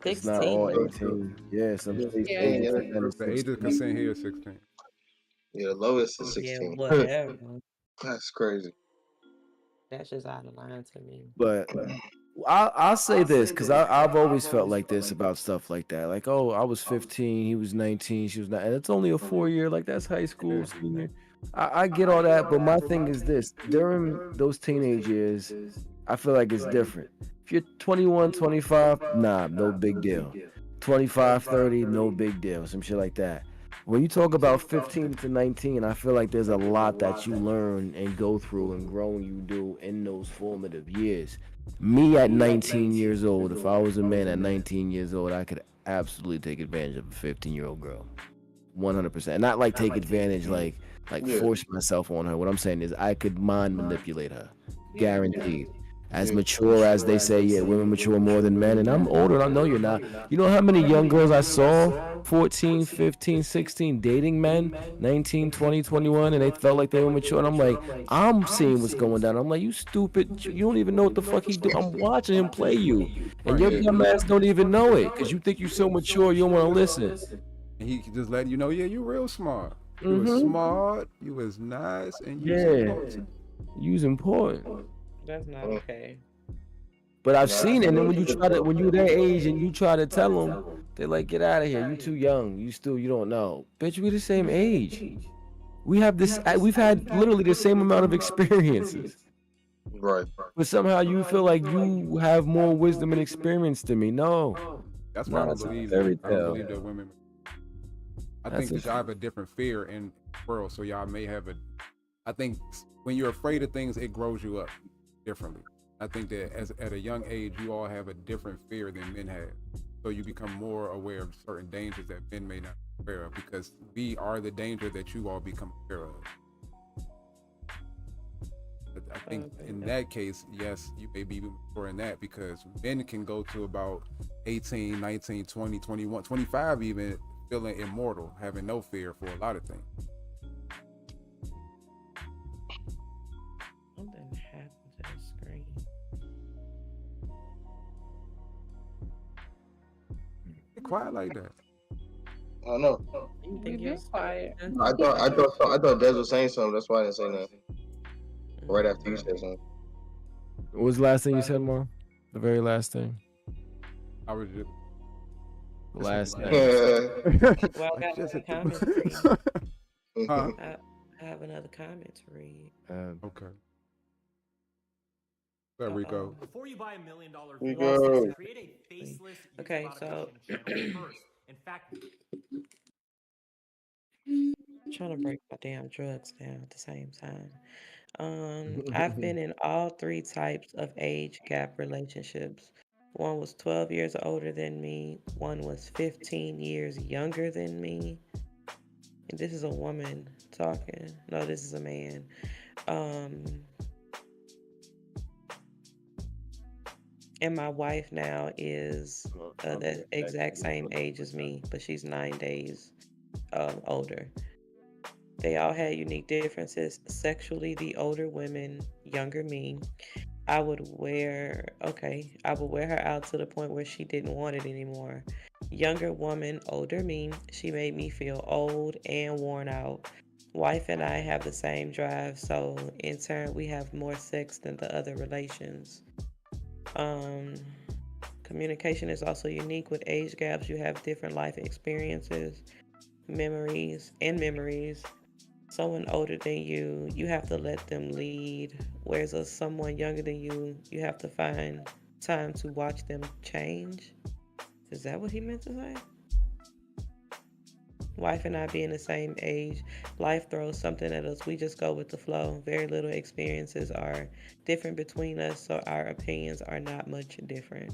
It's not all 18. Yeah, some states Yeah, age yeah. of consent is The age of 16. consent here is 16. Yeah, lowest is Yeah, 16. whatever. That's crazy. That's just out of line to me. But I'll say this, because I've always felt like this about stuff like that. Like, oh, I was 15, he was 19, she was not, and it's only a 4-year, like that's high school, senior. I get all that, but my thing is this: during those teenage years, I feel like it's different. If you're 21, 25, nah, no big deal. 25, 30, no big deal. Some shit like that. When you talk about 15 to 19, I feel like there's a lot that you learn and go through and grow and you do in those formative years. Me at 19 years old, if I was a man at 19 years old, I could absolutely take advantage of a 15-year-old girl. 100%. Not like take advantage, like force myself on her. What I'm saying is I could mind manipulate her. Guaranteed. As mature as they say, yeah, women mature more than men, and I'm older, and I know you're not. You know how many young girls I saw, 14, 15, 16, dating men, 19, 20, 21, and they felt like they were mature, and I'm like, I'm seeing what's going down. I'm like, you stupid, you don't even know what the fuck he do. I'm watching him play you, and your dumb ass don't even know it, because you think you're so mature, you don't want to listen. And he just letting you know, yeah, you real smart. You was smart, you was nice, and you was important. You's important. That's not okay. But I've seen it, and then when you're their age and you try to tell them, they're like, get out of here, you too young, you don't know. Bitch, we the same age. We've had literally the same amount of experiences. Right. But somehow you feel like you have more wisdom and experience than me. No. That's why I don't believe that women. I think that y'all have a different fear in the world, so y'all may have I think when you're afraid of things, it grows you up differently. I think that at a young age, you all have a different fear than men have. So you become more aware of certain dangers that men may not be aware of, because we are the danger that you all become aware of. But I think in that case, yes, you may be mature in that, because men can go to about 18, 19, 20, 21, 25 even, feeling immortal, having no fear for a lot of things. Something happened to the screen. Get quiet like that. I don't know. You think you're quiet? I thought Des was saying something. That's why I didn't say nothing. Right after you said something. What was the last thing you said, Mom? The very last thing. I was just last thing. Well, I got another comment to read. Huh? I have another comment to read. Okay. There we go. Before you buy $1 million Rico. create a faceless Okay, so channel first. In fact, trying to break my damn drugs down at the same time. I've been in all 3 types of age gap relationships. One was 12 years older than me. One was 15 years younger than me. And this is a woman talking. No, this is a man. And my wife now is the exact same age as me, but she's 9 days older. They all had unique differences. Sexually, the older women, younger me, I would wear her out to the point where she didn't want it anymore. Younger woman, older me, she made me feel old and worn out. Wife and I have the same drive, so in turn, we have more sex than the other relations. Um, Communication is also unique with age gaps. You have different life experiences, memories. Someone older than you have to let them lead. Whereas someone younger than you have to find time to watch them change. Is that what he meant to say? Wife and I being the same age, life throws something at us. We just go with the flow. Very little experiences are different between us, so our opinions are not much different.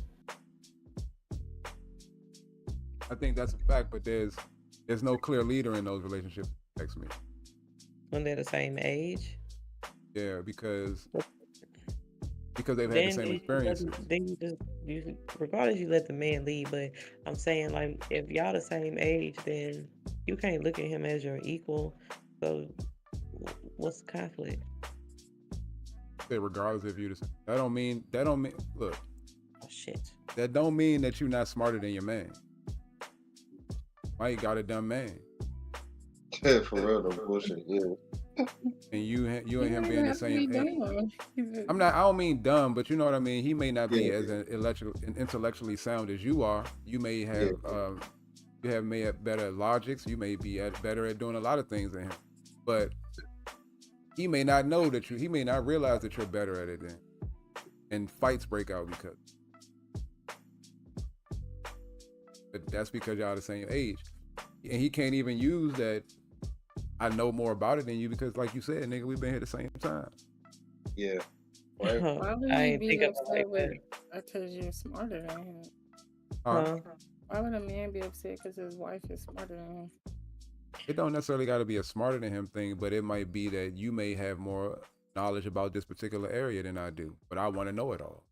I think that's a fact, but there's no clear leader in those relationships. Text me. When they're the same age. Yeah, because they've had the Then same you experiences. regardless, you let the man lead. But I'm saying, like, if y'all the same age, then you can't look at him as your equal. So, what's the conflict? Say regardless if you the same. That don't mean look. Oh shit. That don't mean that you're not smarter than your man. Mike got a dumb man. Yeah, for real, no bullshit. Yeah. And you and him being the have to be same. dumb. I don't mean dumb, but you know what I mean. He may not be as intellectually sound as you are. You may have may have better logics. You may be better at doing a lot of things than him, but he may not know that he may not realize that you're better at it then, and fights break out because. But that's because y'all the same age, and he can't even use that. I know more about it than you because, like you said, nigga, we've been here the same time. Yeah. Right. Why would I he ain't be think of it upset like with that. because you're smarter than him? Huh? Why would a man be upset because his wife is smarter than him? It don't necessarily got to be a smarter than him thing, but it might be that you may have more knowledge about this particular area than I do, but I want to know it all.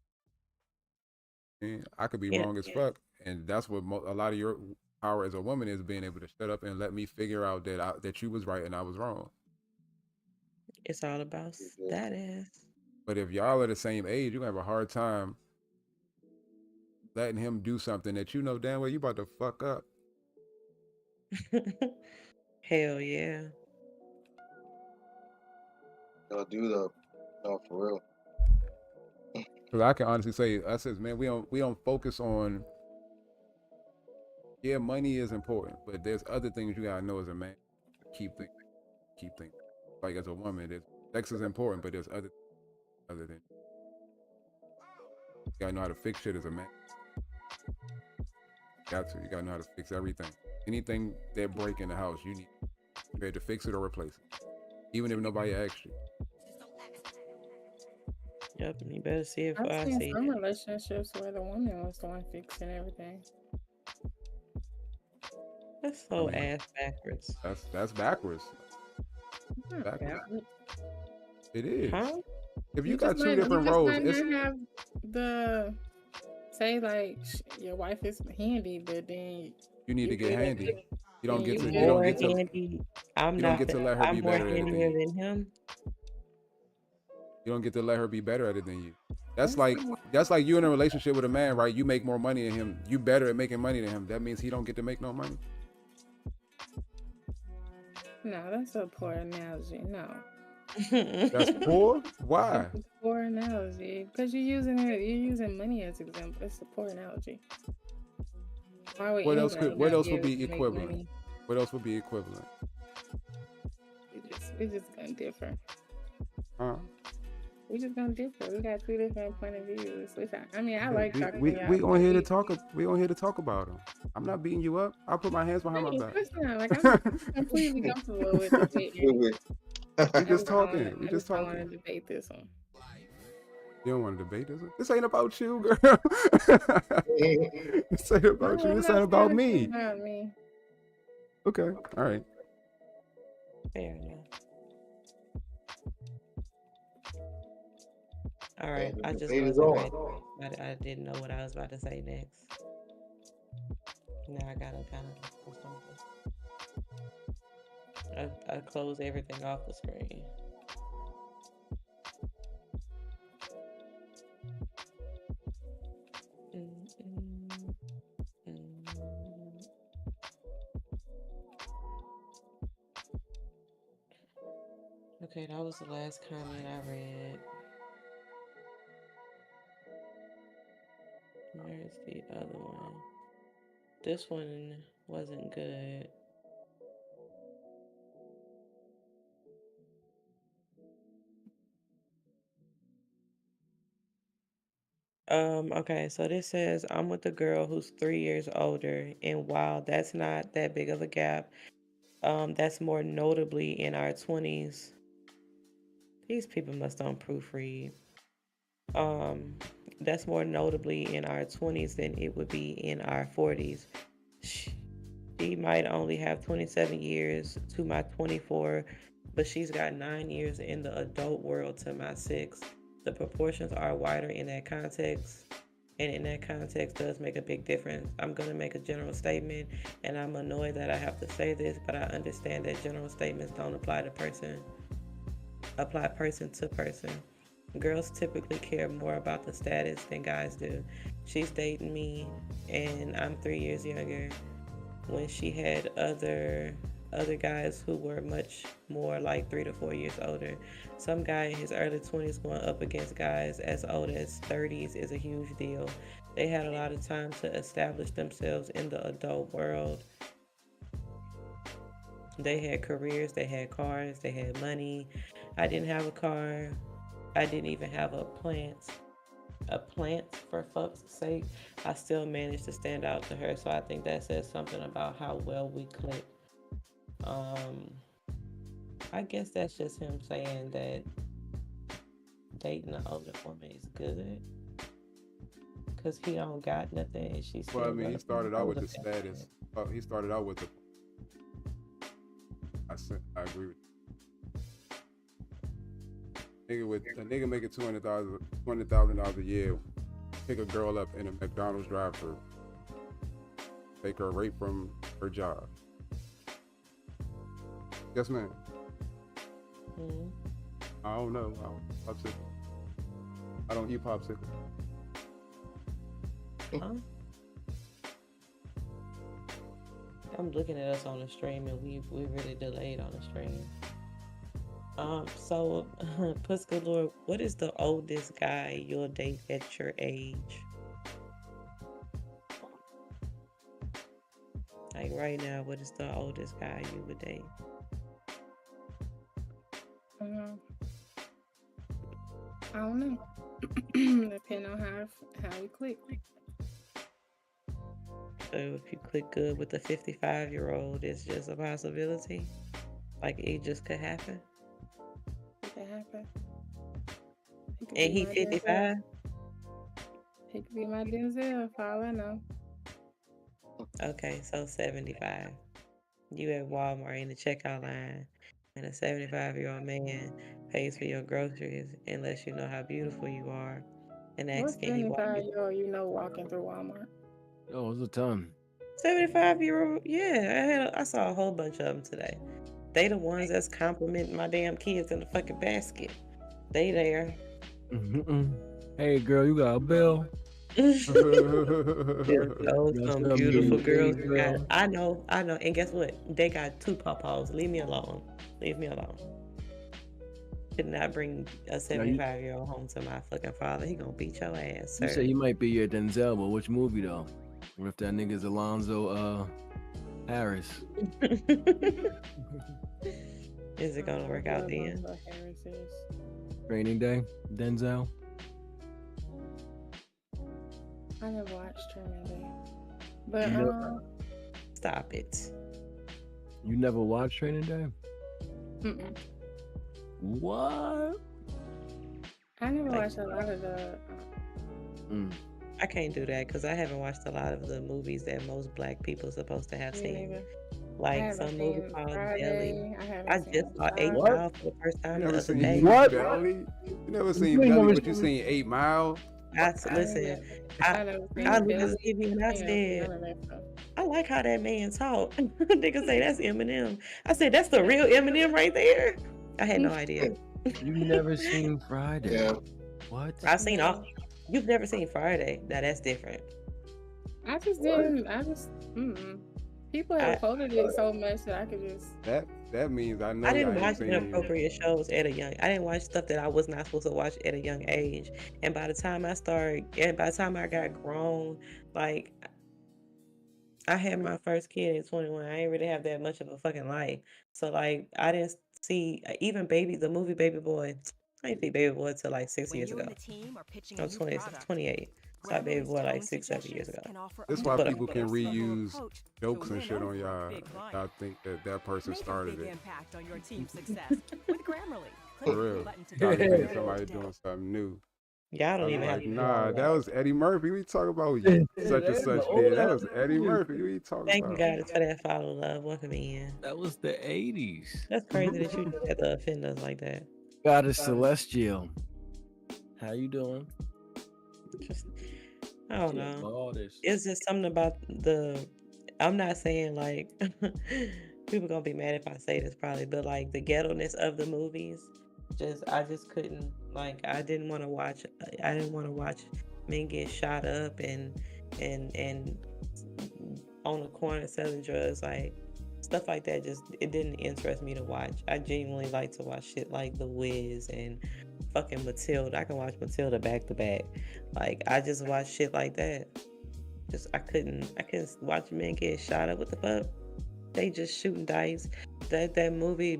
And I could be wrong as fuck, and that's what a lot of your power as a woman is, being able to shut up and let me figure out that you was right and I was wrong. It's all about status. But if y'all are the same age, you're gonna have a hard time letting him do something that you know damn well you about to fuck up. Hell yeah. Y'all do though. No, for real. Because I can honestly say, us as men, we don't focus on. Yeah, money is important, but there's other things you gotta know as a man. Keep thinking. Like as a woman, sex is important, but there's other than you gotta know how to fix shit as a man. You gotta know how to fix everything. Anything that break in the house, you need to fix it or replace it, even if nobody asks you. Yep, you better see it I've before I seen see some it. relationships where the woman was the one fixing everything. That's so ass backwards. That's backwards. It is. Huh? If you got two different roles, you just might not have the say like your wife is handy, but then you need to get handy. You don't get to. You More don't get to. handy. I'm You not. don't get to let her I'm be more better at it than handier you. than him. You don't get to let her be better at it than you. That's like you in a relationship with a man, right? You make more money than him. You better at making money than him. That means he don't get to make no money. No, that's a poor analogy. No. That's poor? Why? That's a poor analogy. Because you're using money as example. It's a poor analogy. What else would be equivalent? What else would be equivalent? We just gonna differ. Huh? We just gonna differ. We got two different point of views. I mean, I like talking to y'all. We on here to talk. We on here to talk about them. I'm not beating you up. I'll put my hands behind my back. Like, I'm completely comfortable with debating. We just talking. We just I talking. want to debate this one. You don't want to debate this one? This ain't about you, girl. This ain't about you. This ain't about me. Not me. Okay. All right. Fair enough. All right. I just wasn't ready. I didn't know what I was about to say next. Now I gotta kind of do something. I close everything off the screen. Okay, that was the last comment I read. Where's the other one? This one wasn't good. Okay, so this says I'm with a girl who's 3 years older, and while that's not that big of a gap, that's more notably in our 20s. These people must don't proofread. Um, that's more notably in our 20s than it would be in our 40s. She might only have 27 years to my 24, but she's got 9 years in the adult world to my 6. The proportions are wider in that context, and in that context does make a big difference. I'm going to make a general statement, and I'm annoyed that I have to say this, but I understand that general statements don't apply person to person. Girls typically care more about the status than guys do. She's dating me, and I'm 3 years younger. When she had other guys who were much more like 3 to 4 years older. Some guy in his early 20s going up against guys as old as 30s is a huge deal. They had a lot of time to establish themselves in the adult world. They had careers, they had cars, they had money. I didn't have a car. I didn't even have a plant, for fuck's sake. I still managed to stand out to her, so I think that says something about how well we click. I guess that's just him saying that dating an older woman is good, because he don't got nothing and she's still. Well, I mean, he started out with the status. He started out with the. I agree with you. A nigga making $200,000 a year, pick a girl up in a McDonald's drive-thru, take her right from her job. Yes, ma'am. Mm-hmm. I don't know. Popsicle. I don't eat popsicle. Huh? I'm looking at us on the stream, and we really delayed on the stream. So, Puska Lord, what is the oldest guy you'll date at your age? Like right now, what is the oldest guy you would date? I don't know. Depending on how we click. So if you click good with the 55-year-old, it's just a possibility. Like it just could happen. It could happen. And he 55? He could be my Denzel, for all I know. Okay, so 75. You at Walmart in the checkout line, and a 75-year-old man pays for your groceries and lets you know how beautiful you are. And What's asking you why 75-year-old walking through Walmart? Oh, it's a ton. 75-year-old, yeah, I saw a whole bunch of them today. They the ones that's complimenting my damn kids in the fucking basket. They there. Hey, girl, you got a bill? Some beautiful girls. Girl. I know. And guess what? They got 2 pawpaws. Leave me alone. Did not bring a 75-year-old home to my fucking father. He gonna beat your ass, sir. You say he might be your Denzel, but which movie though? What if that nigga's Alonzo Harris? Is it gonna work out then? Training Day, Denzel. I never watched Training Day, but stop it. You never watched Training Day? Mm-mm. What? I never watched a lot of the. I can't do that because I haven't watched a lot of the movies that most black people are supposed to have seen. Neither. Like some movie called Friday. Belly. I just saw 8 Mile for the first time the other day. What? Belly? You never seen Belly, but you seen 8 Mile? Listen, I looked at TV and I said, I like how that man talk. Nigga say that's Eminem. I said that's the real Eminem right there. I had no idea. You never seen Friday? Yeah. What? I've seen all. You've never seen Friday? Now that's different. I just didn't. People have quoted it so much that I could just. That means I know I didn't y'all ain't watch seen inappropriate shows at a young. I didn't watch stuff that I was not supposed to watch at a young age. And by the time I got grown, like I had my first kid at 21. I didn't really have that much of a fucking life. So like I didn't see even the movie Baby Boy. I didn't see Baby Boy till like 6 years ago. I was 28. Saw Baby Boy like 6-7 years ago. That's why people can reuse jokes and shit on y'all. Y'all think that person started it. Impact on your team's success with Grammarly. For real. Y'all think somebody doing something new. Y'all don't even like, have to nah, that was Eddie Murphy. We talk about such and such did. That was Eddie Murphy. We talking Thank about. you guys for that follow love. Welcome in. That was the 80s. That's crazy that you just had to offend us like that. Goddess Celestial. How you doing? Just, I don't know. All this. It's just something about I'm not saying like people gonna be mad if I say this probably, but like the ghetto-ness of the movies, I just couldn't, like I didn't want to watch men get shot up and on the corner selling drugs, like stuff like that. Just it didn't interest me to watch. I genuinely like to watch shit like The Wiz and fucking Matilda. I can watch Matilda back to back. Like I just watch shit like that. I couldn't watch men get shot up. What the fuck? They just shooting dice. That movie,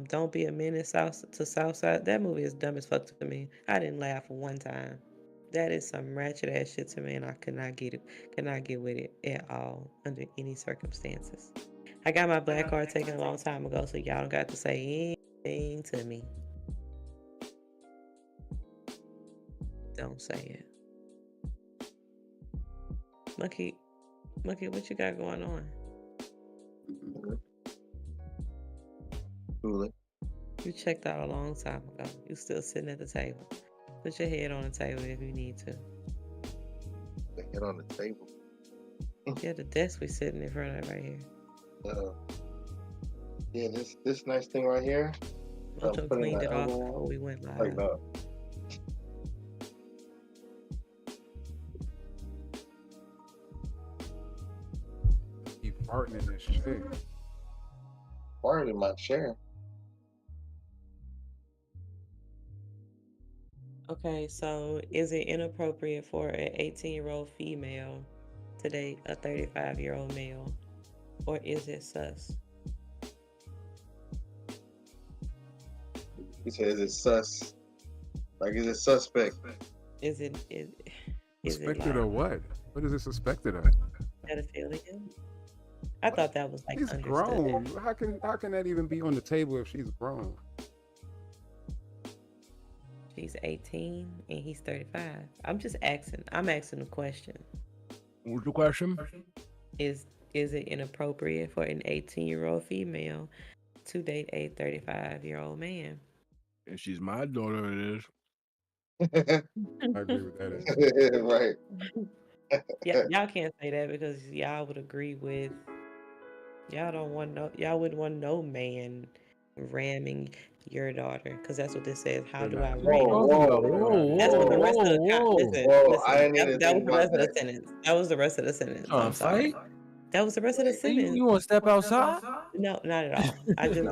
Don't Be a Menace to Southside. That movie is dumb as fuck to me. I didn't laugh one time. That is some ratchet ass shit to me, and I could not get with it at all under any circumstances. I got my black card taken a long time ago, so y'all don't got to say anything to me. Don't say it. Monkey, what you got going on? Cooling. You checked out a long time ago. You still sitting at the table. Put your head on the table if you need to. The head on the table. Yeah, the desk we sitting in front of right here. Yeah, this nice thing right here. Mojo cleaned it off before we went live. Like that. Keep farting in this shit. Farting in my chair. Okay, so is it inappropriate for an 18-year-old female to date a 35-year-old male, or is it sus? He said, "Is it sus? Like, is it suspect? Is it Suspected of what? What is it suspected of? pedophilia? I thought that was like She's understood. grown. How can that even be on the table if she's grown? She's 18 and he's 35. I'm asking a question. What's the question? Is it inappropriate for an 18-year-old female to date a 35-year-old man? If she's my daughter, it is. I agree with that. Right. Yeah, y'all can't say that because y'all would agree with y'all wouldn't want no man ramming your daughter, because that's what this says. How do I ram? That's what the rest of the I didn't even that was think the rest about of the that. sentence. That was the rest of the sentence. I'm sorry. Fight? That was the rest of the sentence. You want to step outside? No, not at all. I just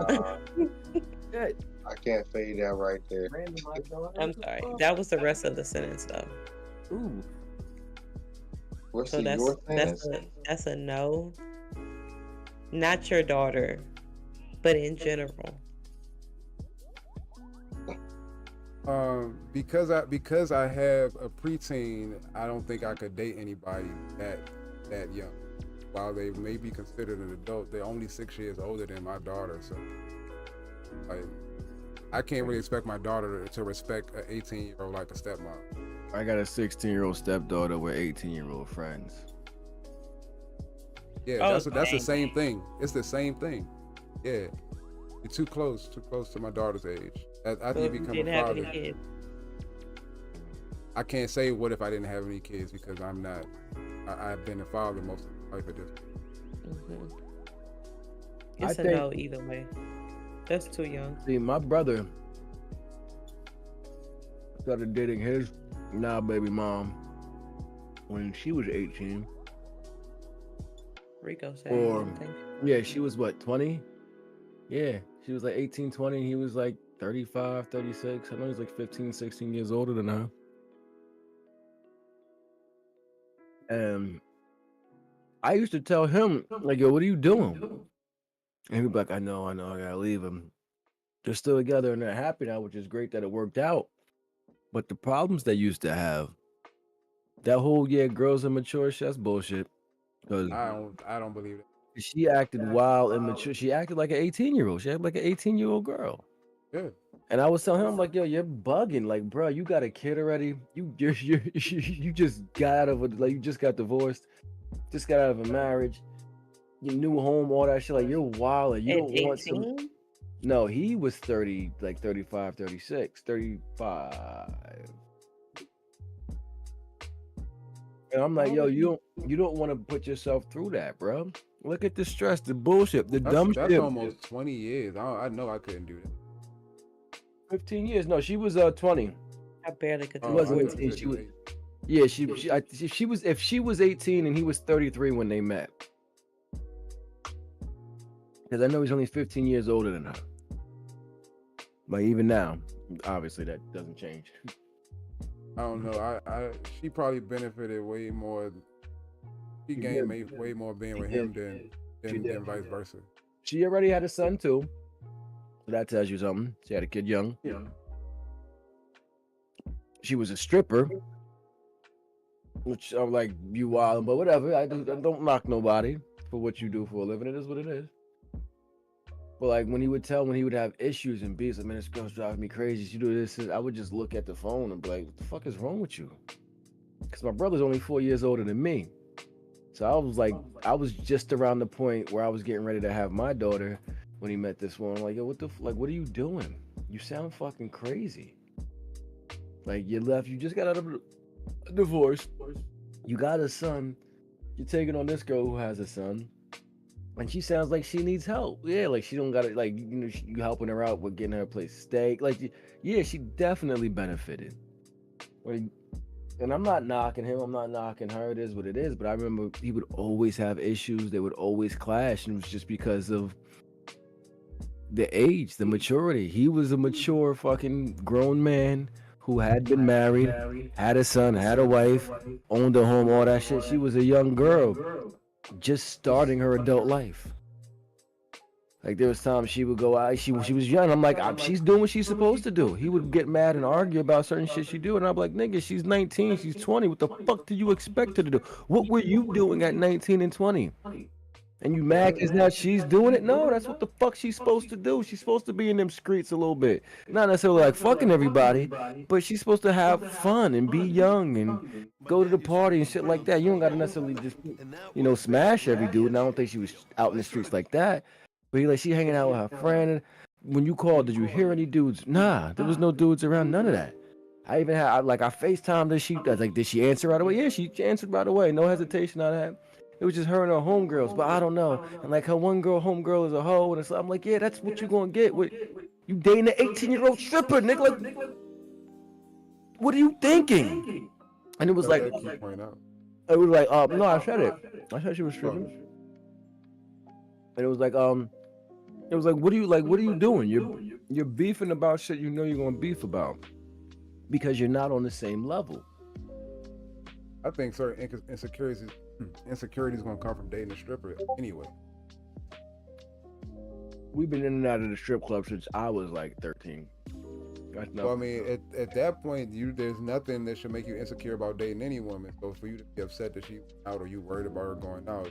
I can't fade that right there. I'm sorry. That was the rest of the sentence though. Ooh. What's So that's a no. Not your daughter, but in general. Because I have a preteen, I don't think I could date anybody that young. While they may be considered an adult, they're only 6 years older than my daughter. So, like, I can't really expect my daughter to respect an 18-year-old like a stepmom. I got a 16-year-old stepdaughter with 18-year-old friends. Yeah, that's the same thing. It's the same thing. Yeah, you're too close to my daughter's age. After you become a father, I can't say what if I didn't have any kids because I'm not. I've been a father most of my life at this point. It's a no either way. That's too young. See, my brother started dating his now baby mom when she was 18. Rico said Or same thing. yeah, she was what, 20? Yeah, she was like 18, 20, and he was like 35, 36. I know he's like 15, 16 years older than her. And I used to tell him, like, yo, what are you doing? And he'd be like, I know, I gotta leave him. They're still together and they're happy now, which is great that it worked out. But the problems they used to have, that whole girls are mature shit, that's bullshit. Because I don't believe that. she acted wild and mature. She acted like an 18-year-old. She acted like an 18-year-old girl. Yeah. And I was telling him, like, yo, you're bugging. Like, bro, you got a kid already. You just got out of you just got divorced, just got out of a marriage, your new home, all that shit. Like, you're wild. You don't want some. 18? No, he was 30, like 35, 36, 35. And I'm like, yo, you don't want to put yourself through that, bro. Look at the stress, the bullshit, the dumb shit. That's almost 20 years. I know I couldn't do that. 15 years. No, she was 20. I barely could She do wasn't 14. 18. She was. Yeah, she was. If she was 18 and he was 33 when they met, because I know he's only 15 years older than her. But even now, obviously that doesn't change. I don't know. She probably benefited way more. She gained way more being with him than vice versa. She already had a son too. So that tells you something. She had a kid young. Yeah. She was a stripper, which I'm like, you wild, but whatever. I don't knock nobody for what you do for a living. It is what it is. But like when he would have issues and beats, like, man, this girl's driving me crazy. She do this. I would just look at the phone and be like, what the fuck is wrong with you? Because my brother's only 4 years older than me. So I was just around the point where I was getting ready to have my daughter when he met this one. I'm like, yo, what are you doing? You sound fucking crazy. Like you just got out of a divorce. You got a son. You're taking on this girl who has a son. And she sounds like she needs help. Yeah, like she don't got it. Like, you know, you helping her out with getting her a place to stay. Like, yeah, she definitely benefited. And I'm not knocking him. I'm not knocking her. It is what it is. But I remember he would always have issues. They would always clash. And it was just because of the age, the maturity. He was a mature fucking grown man who had been married, had a son, had a wife, owned a home, all that shit. She was a young girl just starting her adult life. Like there was times she would go out, she was young. I'm like, she's doing what she's supposed to do. He would get mad and argue about certain shit she do, and I'm like, nigga, she's 19, she's 20. What the fuck do you expect her to do? What were you doing at 19 and 20? And you mad because now she's doing it? No, that's what the fuck she's supposed to do. She's supposed to be in them streets a little bit. Not necessarily like fucking everybody, but she's supposed to have fun and be young and go to the party and shit like that. You don't got to necessarily just, you know, smash every dude. And I don't think she was out in the streets like that. But she hanging out with her friend. When you called, did you hear any dudes? Nah, there was no dudes around. None of that. I even had, I FaceTimed. Did she answer right away? Yeah, she answered right away. No hesitation on that. It was just her and her homegirls, but I don't know. And like her one girl, homegirl is a hoe, and I'm like, yeah, that's what you gonna get. You dating an 18-year-old stripper, nigga? Like, what are you thinking? And it was like, no, I said it. I said she was stripping. And it was like, what are you doing? You're beefing about shit you know you're gonna beef about because you're not on the same level. I think certain insecurities gonna come from dating a stripper anyway. We've been in and out of the strip club since I was like 13. Well, I mean, at that point, there's nothing that should make you insecure about dating any woman. So for you to be upset that she went out or you worried about her going out,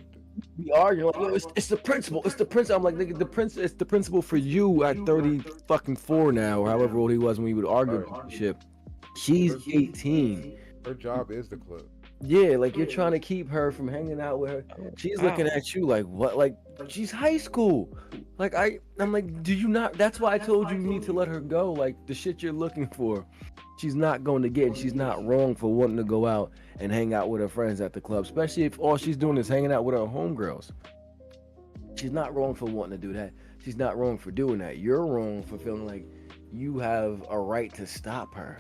we argue like, yo, it's the principle. It's the principle. I'm like, nigga, it's the principle for you at 34 now, or however old he was when we would argue about shit. She's 18. Her job is the club. Yeah, like you're trying to keep her from hanging out with her. She's looking at you like, what? Like, she's high school. Like, I'm like, do you not? That's why I told you need to let her go. Like, the shit you're looking for, she's not going to get. And she's not wrong for wanting to go out and hang out with her friends at the club, especially if all she's doing is hanging out with her homegirls. She's not wrong for wanting to do that. She's not wrong for doing that. You're wrong for feeling like you have a right to stop her.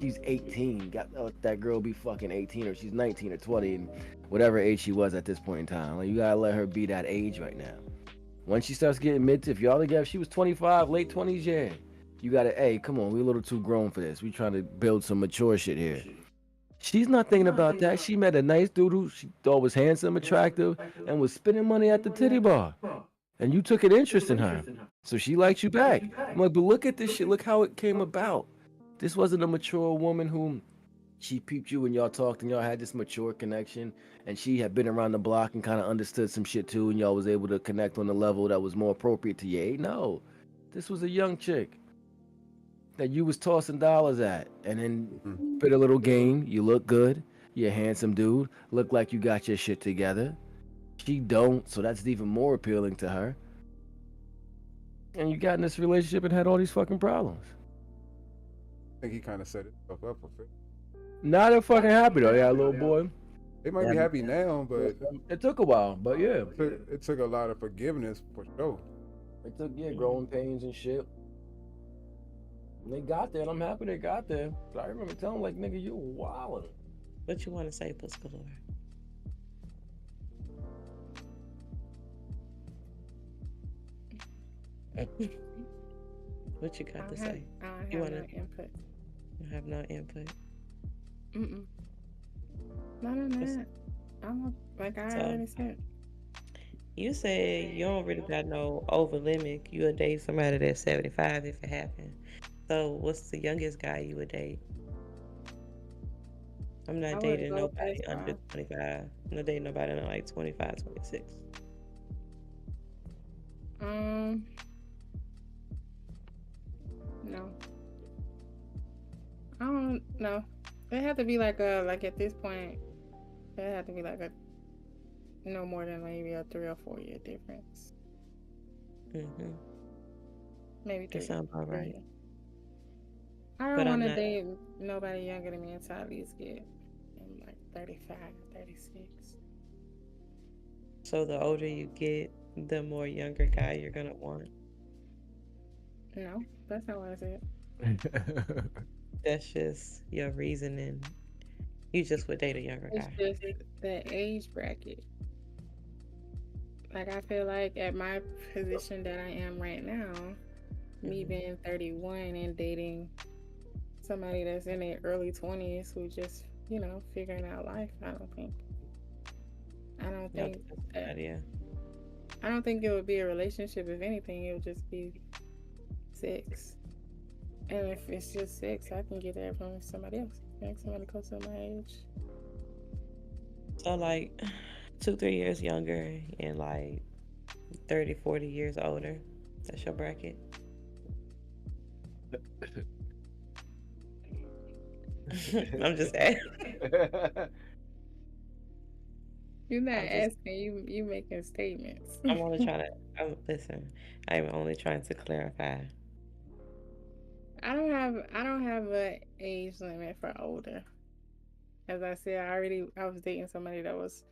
She's 18. Got that girl be fucking 18, or she's 19 or 20, and whatever age she was at this point in time. Like, you gotta let her be that age right now. Once she starts getting mid, if y'all together, she was 25, late 20s, yeah. You gotta, hey, come on, we a little too grown for this. We trying to build some mature shit here. She's not thinking about that. She met a nice dude who she thought was handsome, attractive, and was spending money at the titty bar. And you took an interest in her. So she likes you back. I'm like, but look at this shit. Look how it came about. This wasn't a mature woman who she peeped you and y'all talked and y'all had this mature connection, and she had been around the block and kind of understood some shit too, and y'all was able to connect on a level that was more appropriate to your age. No, this was a young chick that you was tossing dollars at, and then bit a little game. You look good. You're a handsome dude. Look like you got your shit together. She don't, so that's even more appealing to her. And you got in this relationship and had all these fucking problems. I think he kind of set himself up for it. Now they're fucking happy though. Yeah, little boy. They might be happy now, but it took a while. But yeah, it took a lot of forgiveness for sure. It took growing pains and shit. And they got there, and I'm happy they got there. But I remember telling like, nigga, you wildin'. What you want to say, Puss Galore? What you got to say? I don't have no input. You have no input. Not on that. I'm like I already said. You said you don't really got no over limit. You would date somebody that's 75 if it happened. So what's the youngest guy you would date? I'm not dating nobody under 25. I'm not dating nobody under like 25, 26. No. I don't know. It had to be like at this point, it had to be like a no more than maybe a 3 or 4 year difference. Maybe 3. That sounds about right. I don't want to date nobody younger than me until I at least get like 35, 36. So the older you get, the more younger guy you're gonna want. No, that's not what I said. That's just your reasoning. You just would date a younger guy. It's just the age bracket. Like, I feel like at my position that I am right now, me being 31 and dating somebody that's in their early 20s who just, figuring out life, I don't think I don't think it would be a relationship. If anything, it would just be sex. And if it's just sex, I can get that from somebody else. Like somebody close to my age. So like 2-3 years younger and like 30-40 years older. That's your bracket. I'm just asking. You're not asking, you making statements. I'm only trying to listen. I'm only trying to clarify. I don't have an age limit for older. As I said, I was dating somebody that was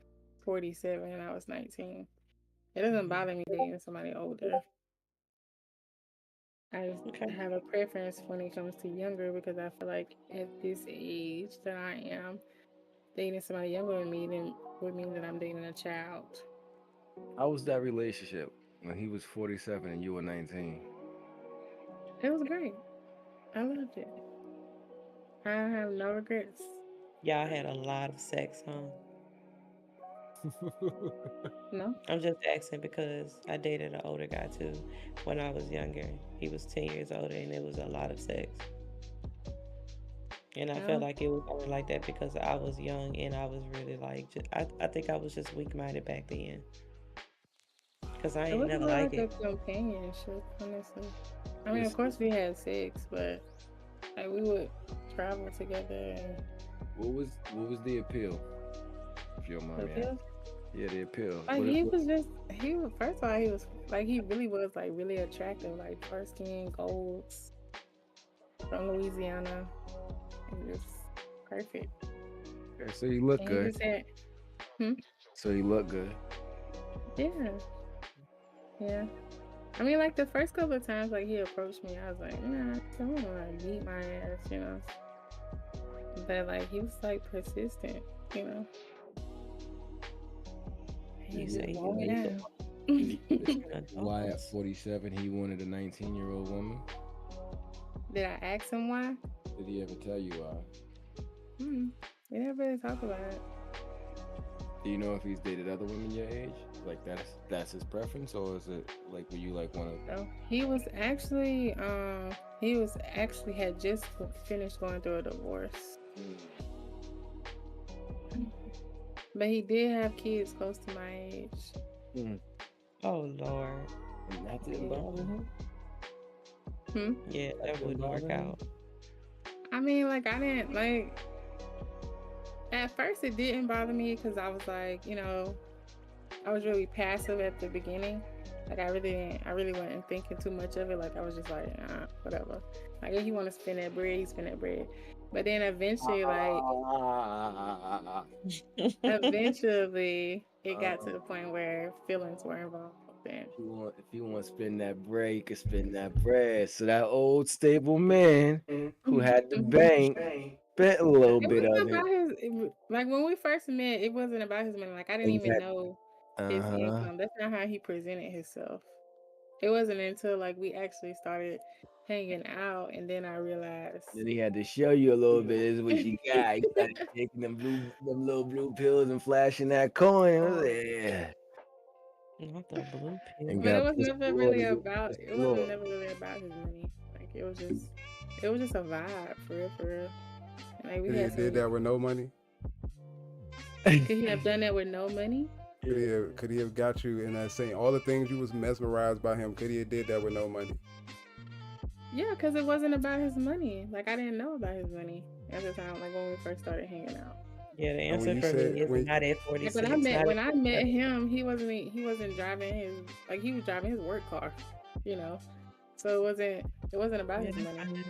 47 and I was 19. It doesn't bother me dating somebody older. I just have a preference when it comes to younger because I feel like at this age that I am, dating somebody younger than me then would mean that I'm dating a child. How was that relationship when he was 47 and you were 19? It was great. I loved it. I have no regrets. Y'all had a lot of sex, huh? No. I'm just asking because I dated an older guy too when I was younger. He was 10 years older and it was a lot of sex. And I felt like it was only like that because I was young and I was really like, I think I was just weak-minded back then. Because I ain't never liked it. A companionship, honestly. I mean, of course we had sex, but like we would travel together. And... What was the appeal? If you don't mind me asking. Yeah, the appeal. Like first of all, he was like, he really was like really attractive, like dark skin, golds, from Louisiana. It was perfect. Okay, so he looked good. So he looked good. Yeah. I mean, like the first couple of times, like he approached me, I was like, nah, I don't want to beat my ass, But like he was like persistent, you know. He You just say you wore need it to out. Why at 47 he wanted a 19-year-old woman? Did I ask him why? Did he ever tell you why? We never really talked about it. Do you know if he's dated other women your age? Like that's his preference, or is it like were you like one of? No, he was actually had just finished going through a divorce. But he did have kids close to my age. Oh Lord. And that didn't bother him? Yeah, that wouldn't work out. I mean, like I didn't like. At first, it didn't bother me because I was like, you know, I was really passive at the beginning. Like I really wasn't thinking too much of it. Like I was just like, whatever. Like if you want to spend that bread, you spend that bread. But then eventually, it got to the point where feelings were involved. And if you want to spend that bread, you can spend that bread. So that old stable man who had the bank spent a little bit of it. Like when we first met, it wasn't about his money. Like I didn't even know his income. That's not how he presented himself. It wasn't until like we actually started hanging out, and then I realized. Then he had to show you a little bit. This is what you got. You got taking them little blue pills and flashing that coin. Yeah. Not the blue pill. But it was never really about. It wasn't never really about his money. Like it was just a vibe for real. And, like, Could he have did that with no money? Could he have done that with no money? Could he have got you in that same all the things you was mesmerized by him? Could he have did that with no money? Yeah, because it wasn't about his money. Like I didn't know about his money at the time. Like when we first started hanging out. Yeah, the answer for me is not at 46. When I met him, he wasn't driving he was driving his work car, you know. So it wasn't about his money.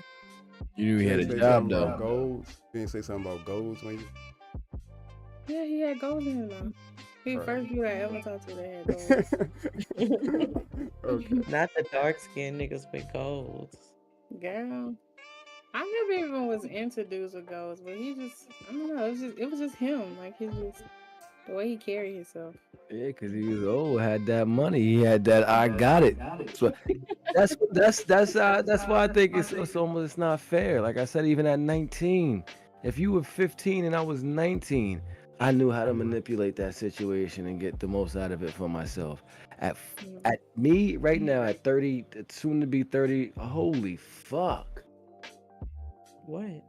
You knew he had a job though. Goals. You didn't say something about goals when you. Yeah, he had goals in his mouth. He first people I ever talked to that had goals. Okay. Not the dark skinned niggas with goals. Girl. I never even was into dudes with goals, but I don't know, it was just him. Like the way he carried himself. Yeah, because he was old, had that money. He had that I got it. So that's why I think it's almost not fair. Like I said, even at 19, if you were 15 and I was 19, I knew how to manipulate that situation and get the most out of it for myself. At me right now at 30, soon to be 30, holy fuck. What?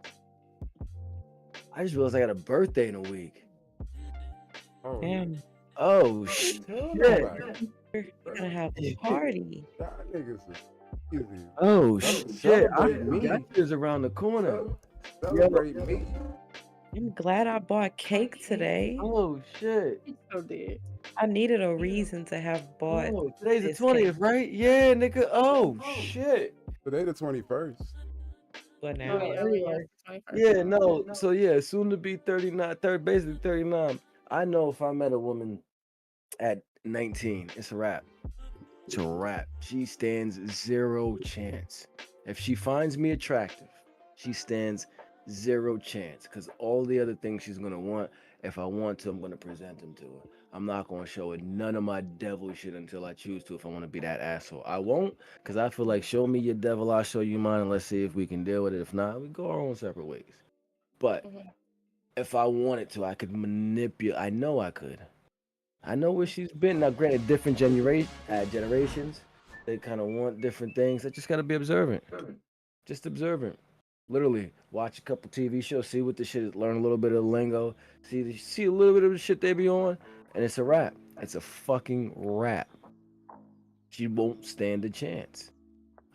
I just realized I got a birthday in a week. Oh, damn. Oh shit. You're gonna have a party. That niggas is easy. Oh shit. That is around the corner. Celebrate me. I'm glad I bought cake today. Oh shit. So did. I needed a reason to have bought. Oh, today's the 20th, right? Yeah, nigga. Oh shit. Today the 21st. But now, yeah, no. So yeah, soon to be 39, basically 39. I know if I met a woman at 19, it's a wrap. It's a wrap. She stands zero chance. If she finds me attractive, she stands zero chance. Because all the other things she's gonna want, if I want to, I'm gonna present them to her. I'm not gonna show her none of my devil shit until I choose to. If I want to be that asshole, I won't. Because I feel like show me your devil, I'll show you mine, and let's see if we can deal with it. If not, we go our own separate ways. But if I wanted to, I could manipulate. I know I could. I know where she's been. Now, granted, different generations, they kind of want different things. I just gotta be observant. Just observant. Literally, watch a couple TV shows, see what the shit is, learn a little bit of the lingo, see a little bit of the shit they be on, and it's a wrap. It's a fucking wrap. She won't stand a chance.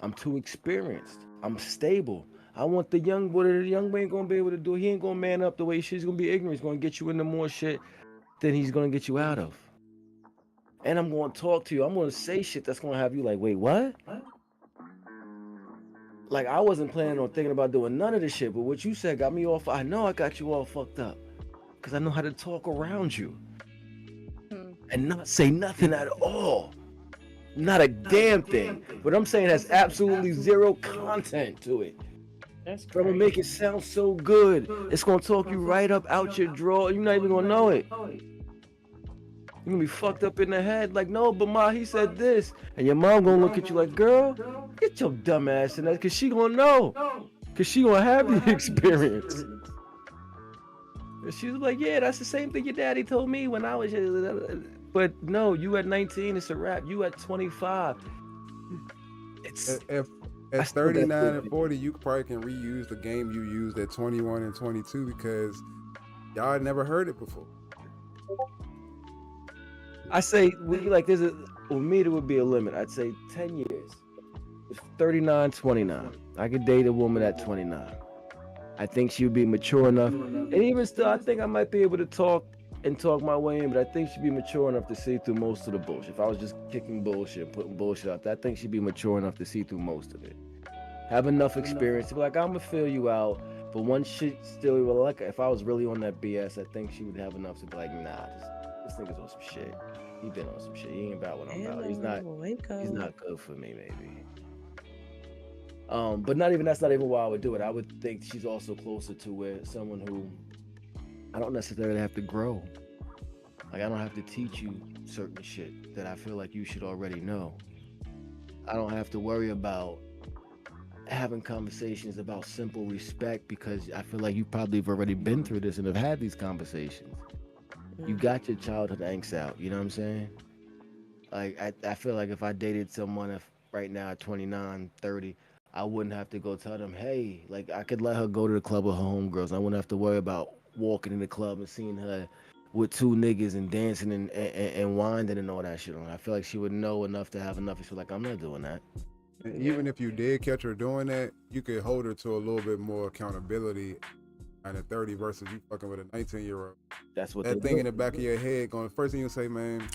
I'm too experienced. I'm stable. I want the young boy. The young boy ain't gonna be able to do it. He ain't gonna man up the way she's gonna be ignorant. He's gonna get you into more shit than he's gonna get you out of. And I'm gonna talk to you. I'm gonna say shit that's gonna have you like, wait, what? Like I wasn't planning on thinking about doing none of this shit, but what you said got me all. I know I got you all fucked up, cause I know how to talk around you, and not say nothing at all. Not a damn thing. What I'm saying has absolutely zero content to it. That's I'm gonna make it sound so good. It's gonna talk you right up out your drawer. You're not even gonna know it. You're gonna be fucked up in the head. Like, no, but Ma, he said this. And your mom gonna look at you like, girl, get your dumb ass in that, cause she gonna know. Cause she gonna have the experience. And she's like, yeah, that's the same thing your daddy told me when I was. But no, you at 19, it's a wrap. You at 25. It's If I at still got 39 to- and 40, you probably can reuse the game you used at 21 and 22 because y'all had never heard it before. I say, like, there's a, with me, there would be a limit. I'd say 10 years. It's 39, 29. I could date a woman at 29. I think she would be mature enough. And even still, I think I might be able to talk my way in, but I think she'd be mature enough to see through most of the bullshit. If I was just kicking bullshit, putting bullshit out there, I think she'd be mature enough to see through most of it. Have enough experience to be like, I'm gonna fill you out. But once shit still, like, if I was really on that BS, I think she would have enough to be like, nah, this nigga's on some shit. He been on some shit. He ain't about what I'm about. He's not good for me, maybe. But that's not even why I would do it. I would think she's also closer to where someone who I don't necessarily have to grow. Like, I don't have to teach you certain shit that I feel like you should already know. I don't have to worry about having conversations about simple respect because I feel like you probably have already been through this and have had these conversations. You got your childhood angst out, you know what I'm saying? Like, I feel like if I dated someone right now at 29, 30, I wouldn't have to go tell them, hey, like, I could let her go to the club with her homegirls. I wouldn't have to worry about walking in the club and seeing her with two niggas and dancing and winding and all that shit on. I feel like she would know enough to have enough. She's like, I'm not doing that. And even if you did catch her doing that, you could hold her to a little bit more accountability at a 30 versus you fucking with a 19-year-old. That's what that thing in the back of your head going, first thing you say, man,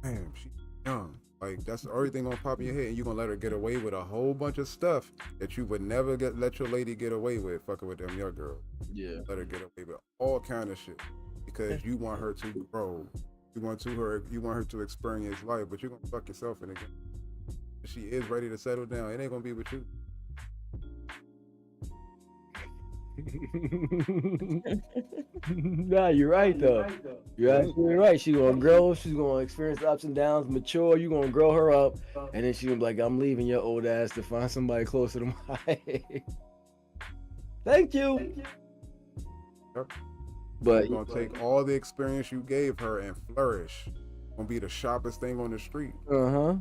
damn, she young. Like, that's everything gonna pop in your head, and you're gonna let her get away with a whole bunch of stuff that you would never let your lady get away with, fucking with them young girls. Yeah. Let her get away with all kind of shit because you want her to grow. You want her to experience life, but you're gonna fuck yourself in again. If she is ready to settle down, it ain't gonna be with you. Nah, you're right though. You're absolutely right. She's gonna grow. She's gonna experience ups and downs, mature. You're gonna grow her up, and then she's gonna be like, "I'm leaving your old ass to find somebody closer to my age." Thank you. Yep. But you're gonna take all the experience you gave her and flourish. Gonna be the sharpest thing on the street. Gonna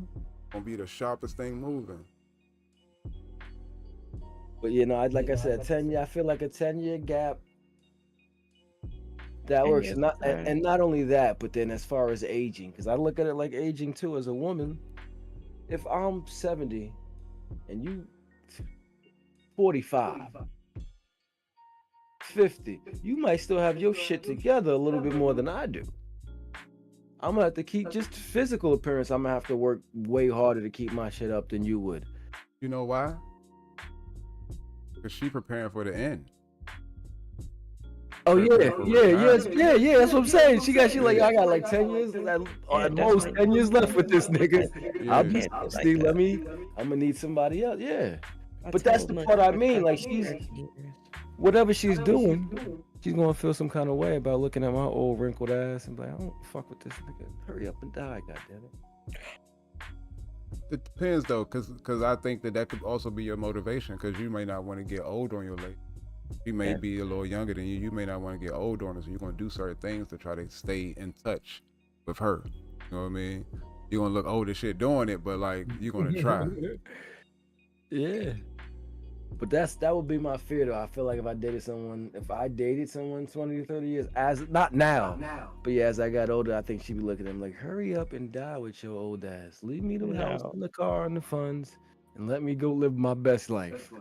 be the sharpest thing moving. But like I said, 10 year. I feel like a 10-year gap. That works. And not only that, but then as far as aging, because I look at it like aging too as a woman. If I'm 70 and you 45, 50, you might still have your shit together a little bit more than I do. I'm gonna have to keep just physical appearance. I'm gonna have to work way harder to keep my shit up than you would. You know why? Because she preparing for the end. Oh yeah. That's what I'm saying. She like, I got like 10 years, at most 10 years left with this nigga. I'll be 60. I'm gonna need somebody else. Yeah. But that's the part I mean. Like, whatever she's doing, she's gonna feel some kind of way about looking at my old wrinkled ass and be like, I don't fuck with this nigga. Hurry up and die, goddammit. It depends though, cause I think that could also be your motivation, cause you may not want to get old on your lady. She may be a little younger than you. You may not want to get old on her, so you're gonna do certain things to try to stay in touch with her. You know what I mean? You're gonna look old as shit doing it, but like you're gonna try. Yeah. But that would be my fear though. I feel like if I dated someone 20 to 30 years, not now, but yeah, as I got older, I think she'd be looking at him like, hurry up and die with your old ass. Leave me the house and the car and the funds and let me go live my best life.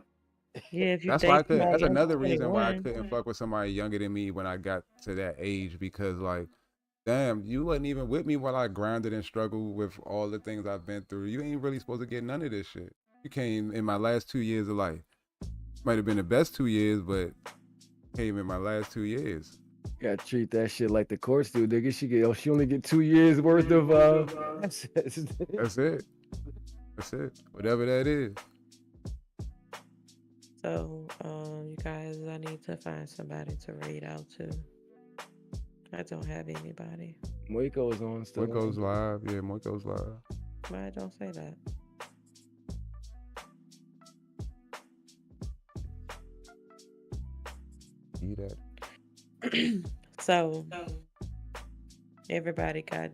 Yeah, if you That's date why somebody that's under another reason why I 21. couldn't fuck with somebody younger than me when I got to that age, because like, damn, you wasn't even with me while I grinded and struggled with all the things I've been through. You ain't really supposed to get none of this shit. You came in my last 2 years of life. Might have been the best 2 years, but came in my last 2 years. Gotta treat that shit like the courts do, nigga. She only get 2 years worth of assets. That's it. That's it. Whatever that is. So, you guys, I need to find somebody to read out to. I don't have anybody. Moiko is on still. Moiko's live. Yeah, Moiko's live. Why don't say that? Eat that. So, everybody got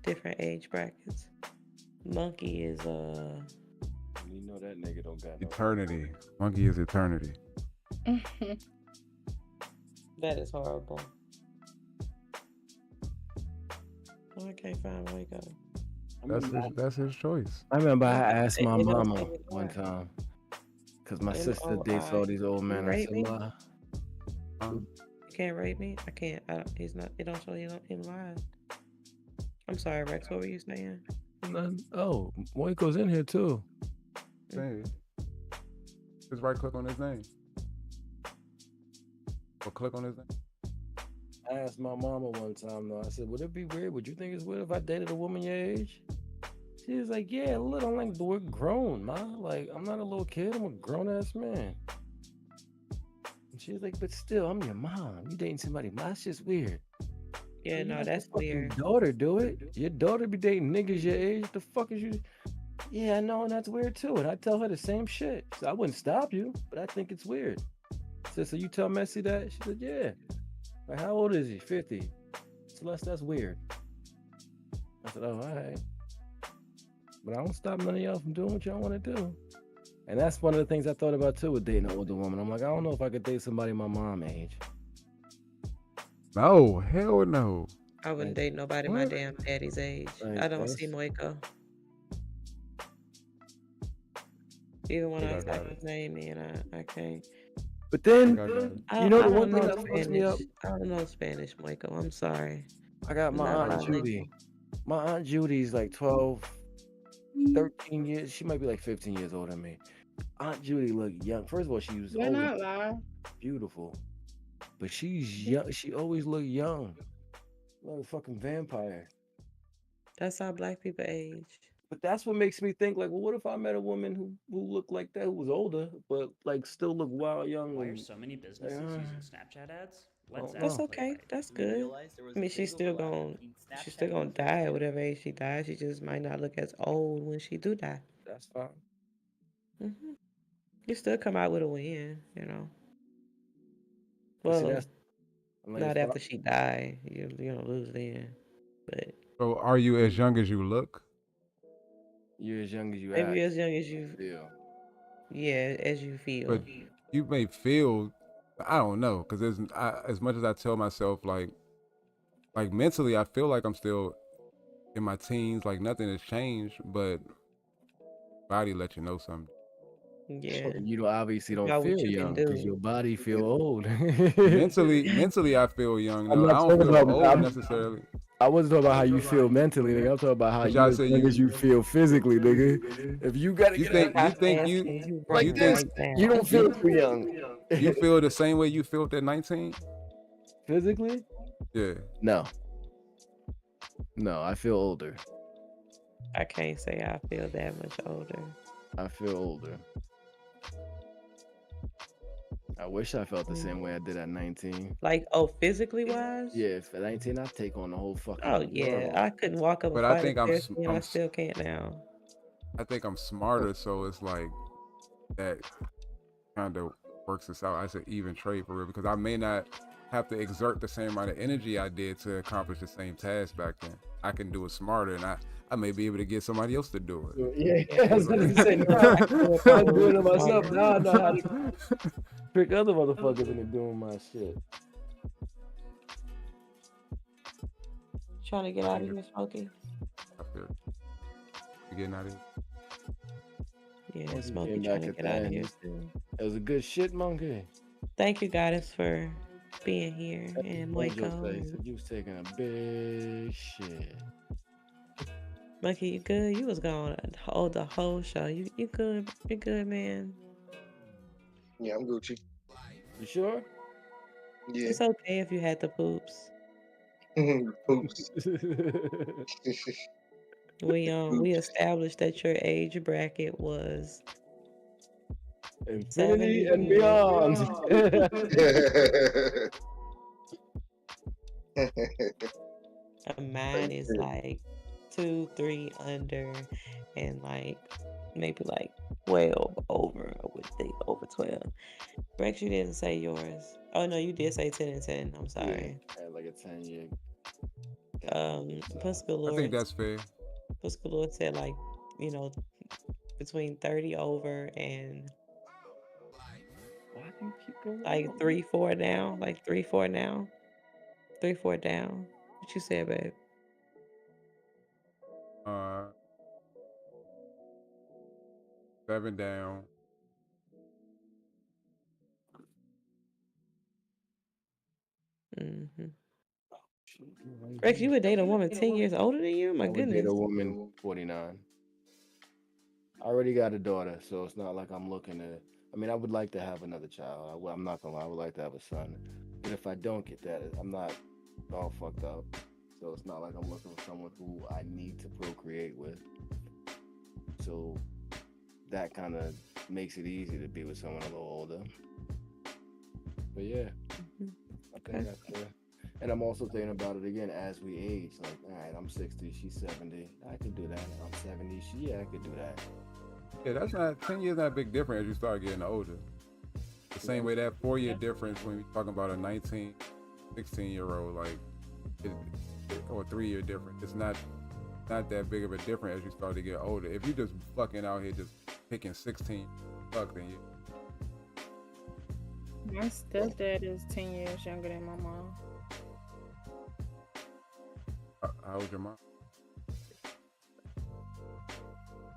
different age brackets. Monkey is You know that nigga don't got no. Eternity. Monkey is eternity. that is horrible. Oh, I can't find where he go. That's his choice. I remember I asked my It don't mama say it one live. time because my sister M-O-I. dates all these old men. I Rate said, me? "Ma, You can't rate me? I can't. He's not. It don't show you him live. I'm sorry, Rex. What were you saying? none. Oh, Moiko's in here too." Hey. Just right click on his name. Or click on his name. I asked my mama one time though. I said, "Would it be weird? Would you think it's weird if I dated a woman your age?" She was like, "Yeah, a little." I'm like, "But we're grown, ma. Like, I'm not a little kid. I'm a grown ass man." And she was like, "But still, I'm your mom. You dating somebody? That's just weird." Yeah, You no, let that's your fucking weird. daughter do it. Your daughter be dating niggas your age. What the fuck is you? Yeah, I know, and that's weird too. And I tell her the same shit. So I wouldn't stop you, but I think it's weird. I said, "So you tell Messi that?" She said, "Yeah." Like, how old is he? 50. Celeste, that's weird. I said, "Oh, all right." But I don't stop none of y'all from doing what y'all want to do. And that's one of the things I thought about too with dating an older woman. I'm like, I don't know if I could date somebody my mom age. No, hell no. I wouldn't date nobody my damn daddy's age. Like, I don't see Moiko. Even when I type his name in, I can't. But then, you know I the don't one thing know that fucks me up? Spanish. I don't know Spanish, Moiko. I'm sorry. I got I'm my not Aunt bilingual. Judy. My Aunt Judy's like 12, 13 years. She might be like 15 years older than me. Aunt Judy looked young. First of all, she was You're always not live. beautiful. But she's young. She always looked young. Like a fucking vampire. That's how black people age. But that's what makes me think, like, well, what if I met a woman who looked like that, who was older, but like still looked wild young? Why are and- so many businesses using Snapchat ads? Let's don't That's know. okay. That's good. I mean, she's still gonna die at whatever age she dies. She just might not look as old when she do die. That's fine. You still come out with a win, you know. But see, Well, that's I'm like, not if I- after she die. You're gonna lose then. But So are you as young as you look? you're as young as you maybe act. you're as young as you feel. Yeah, as you feel. But you may feel, I don't know, because as much as I tell myself, like mentally, I feel like I'm still in my teens, like nothing has changed, but body let you know something. Yeah. You obviously don't About what feel you can young because do. your body feel old. mentally, I feel young. I'm Though. I not don't talking feel about old necessarily. I wasn't talking about how you feel mentally, nigga. I'm talking about how But you y'all as say young you- as you feel physically, nigga. If you gotta You get think out you think you like you this, think you don't feel too young. you feel the same way you felt at 19? Physically? Yeah. No. No, I feel older. I can't say I feel that much older. I feel older. I wish I felt the same way I did at 19. Like, oh, physically wise? Yeah, if at 19 I take on the whole fucking Oh yeah, world. I couldn't walk up a But I flight think of I'm stairs, and I still can't now. I think I'm smarter, so it's like that kind of works us out. I said even trade for real because I may not have to exert the same amount of energy I did to accomplish the same task back then. I can do it smarter, and I may be able to get somebody else to do it. Yeah, I was gonna say, nah, I'm doing it myself. Now I know how to trick other motherfuckers into doing my shit. Trying to get out of here, Smokey. Up there. You getting out of here? Yeah, Monkey Smokey came trying back to at get the out of end. here too. It was a good shit, Monkey. Thank you, Goddess, for being here and Mojo Moiko. face, you was taking a big shit. Monkey, you good? You was gone the whole show. You good? You good, man? Yeah, I'm Gucci. You sure? Yeah. It's okay if you had the poops. Poops. We established that your age bracket was Infinity and 70. beyond. Mine is like 2, 3 under, and like maybe like 12 over. I would think over 12. Rex, you didn't say yours. Oh no, you did say 10 and 10. I'm sorry. Yeah, I had like a 10-year. Puss I Galore. think that's fair. Puss Galore said like, you know, between 30 over and Why do you keep going? like 3, 4 down. Like 3, 4 now. 3, 4 down. What you said, babe? Uh, 7 down. Mm-hmm. Rex, you would date a woman 10 years older than you? My I would date goodness. a woman 49. I already got a daughter, so it's not like I'm looking to. I mean, I would like to have another child. I'm not gonna lie, I would like to have a son. But if I don't get that, I'm not all fucked up. So it's not like I'm looking for someone who I need to procreate with. So that kind of makes it easy to be with someone a little older. But yeah, I think that's fair. And I'm also thinking about it again as we age. Like, all right, I'm 60, she's 70. I could do that. I'm 70. I could do that. Yeah, that's not 10 years. Not a big difference as you start getting older. The same way that 4-year difference when we're talking about a 19, 16-year-old, like, or 3-year difference. It's not that big of a difference as you start to get older. If you just fucking out here just picking 16, fuck, then you. My stepdad is 10 years younger than my mom. How old's your mom?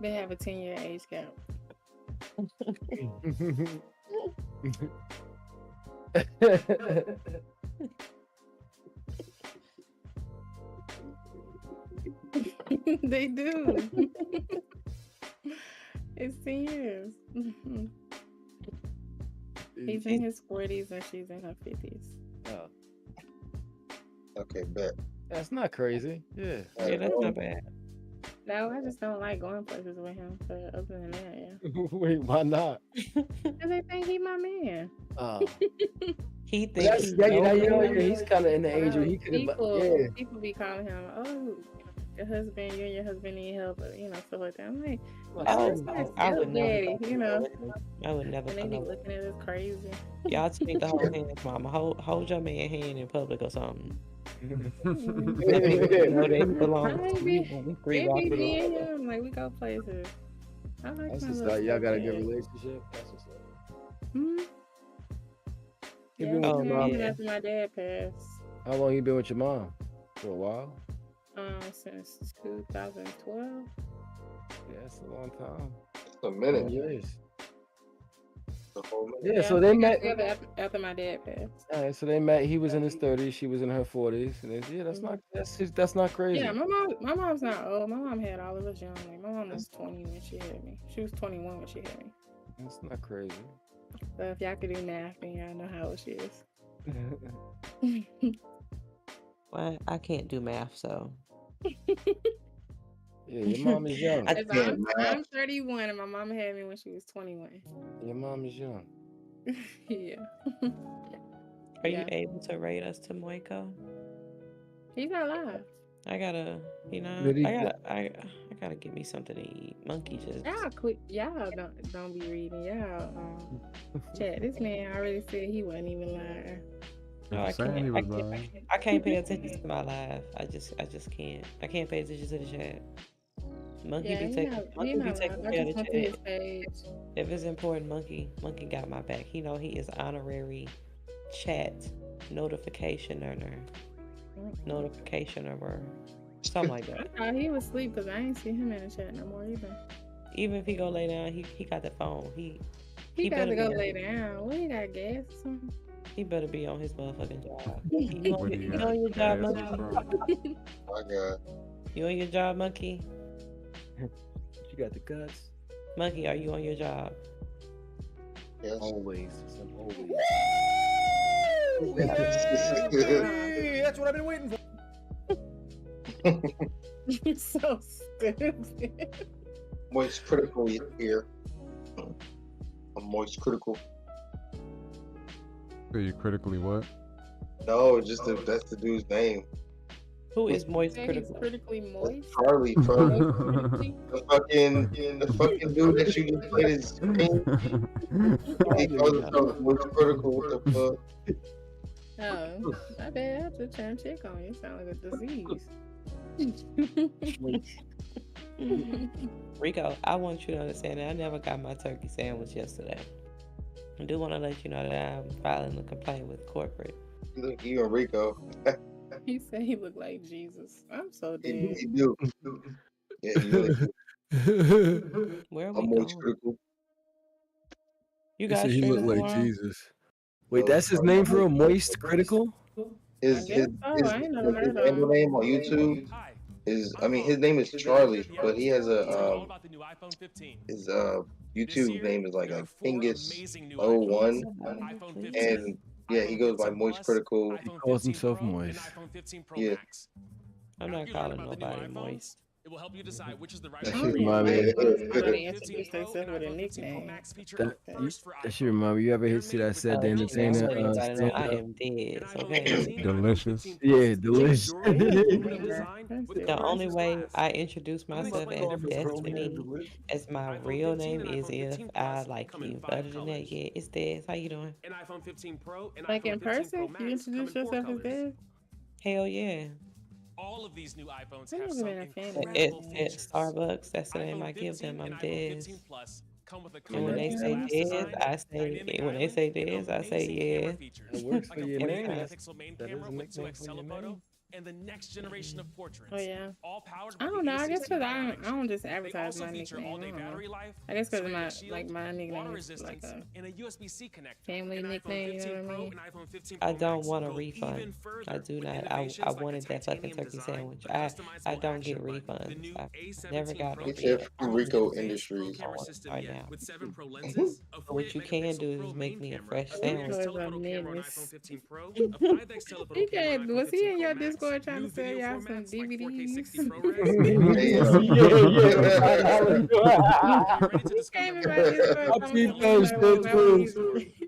They have a 10-year age gap. They do. It's 10 years. He's in his 40s and she's in her 50s. Oh, Okay, bet. that's not crazy. Yeah. Yeah, that's not bad. No, I just don't like going places with him. But other than that, yeah. Wait, why not? Because they think he my man. Oh. He But thinks that's, he's yeah, you know, nobody. yeah, he's kind of in the age where he could have. Yeah. People be calling him, oh, your husband, you and your husband need help, or, you know, stuff like that. I'm like, that's my I would never. stepdaddy, you know. I would never. And they be looking at us crazy. Y'all take the whole hands, mama. Hold your man hand in public or something. I be being him, like, we go places. I like That's my just little like y'all got a good stepdad. relationship. That's what's up. Hmm? You Yeah, been with your mom? after my dad passed. How long you been with your mom? For a while. Since 2012. Yeah, that's a long time. It's a minute. 10 years. The whole minute. Yeah, so they met. After my dad passed. All right, so they met. He was in his 30s. She was in her 40s. And then, yeah, that's not crazy. Yeah, my mom's not old. My mom had all of us young. Like, my mom was 20 when she had me. She was 21 when she had me. That's not crazy. So if y'all could do math, then y'all know how old she is. Well, I can't do math, so. Yeah, your mom is young. I'm 31 and my mom had me when she was 21. Your mom is young. Yeah. Are you able to rate us to Moiko? He's not live. I gotta, you know, Did he- I gotta get me something to eat. Monkey just. Y'all quit. Y'all don't be reading. Y'all chat. This man already said he wasn't even lying. No, I can't pay attention to my live. I just can't. I can't pay attention to the chat. Monkey be taking care of the chat. If it's important, Monkey got my back. He know he is honorary chat notification earner. Notification earner. Something like that. I thought he was asleep because I ain't see him in the chat no more either. Even if he go lay down, he got the phone. He got to go lay down. What, he got gas or something? He better be on his motherfucking job. You on your job, Monkey? My God. You on your job, Monkey? You got the guts. Monkey, are you on your job? Yes. Always. Always. That's what I've been waiting for. You're so stupid. Moist critical here. Moist Critical. So you critically what? No, just that's the dude's name. Who is Moist Say he's Critical? critically moist. Charlie from the fucking dude that you just played his screen. He calls himself Moist Critical. What the fuck? Oh, my bad. I have to turn check on you. You sound like a disease. Rico, I want you to understand that I never got my turkey sandwich yesterday. I do want to let you know that I'm filing a complaint with corporate. Look, you and Rico. He said he looked like Jesus. I'm so dead. He do. Yeah, he really do. Where are I'm we Moist going? Critical. You He guys said he streaming looked like tomorrow? Jesus. Wait, that's his name for real? Moist Critical? His handle name on YouTube is his name is Charlie, but he has a his YouTube name is like Pingus01, and yeah, he goes by Moist Critical. He calls himself Moist. Yeah. I'm not calling nobody moist. It will help you decide which is the right That one. shit remind me. Somebody introduced themselves with a nickname. That shit remind me. You ever see that said the entertainer? I am dead. Okay. Delicious. Yeah, delicious. The only way I introduce myself as Destiny as my real name is if I like you. But other than that, yeah, it's Des. How you doing? An iPhone 15 Pro, and Like iPhone in 15 person, Pro you Max come introduce in 4 yourself as colors. Dad? Hell yeah. All of these new iPhones I've have never some been a fan of incredible At features. Starbucks, that's the name I give them. I'm Des. Come with a And when they say Des, I say when they say Des, I say yeah. It works for your Every name. time. That is a nickname for your name. and the next generation of portraits. Oh yeah. All powered I by don't the know. I guess A16 because I Bionic don't just They advertise also my feature nickname. I all-day don't know. battery life, I guess because Ceramic my shield, my water nickname is resistance, like a and a USB-C connector. family An iPhone nickname. You 15 know what I Pro mean? and iPhone 15 I Pro don't Max want a go refund. even further I do with not. I innovations like wanted the that fucking titanium turkey design, sandwich. the I customizable don't get action button, the refunds. new I A17 never got Pro no He chip, said refund. from and the Rico most advanced Industries. Pro camera I want system right yet now. with 7 Pro lenses, a So what you can 48 do megapixel is Pro make main me a camera, fresh a 3x sandwich. telephoto camera on menace. iPhone 15 Pro, a 5x telephoto He camera on can't. iPhone Was he 15 in Pro your Max, Discord trying new to sell video y'all some formats like 4K DVDs? 60 ProRes, Hey, ready to He discover came in more my Discord I talking peeped about that somebody shit was buying too. these.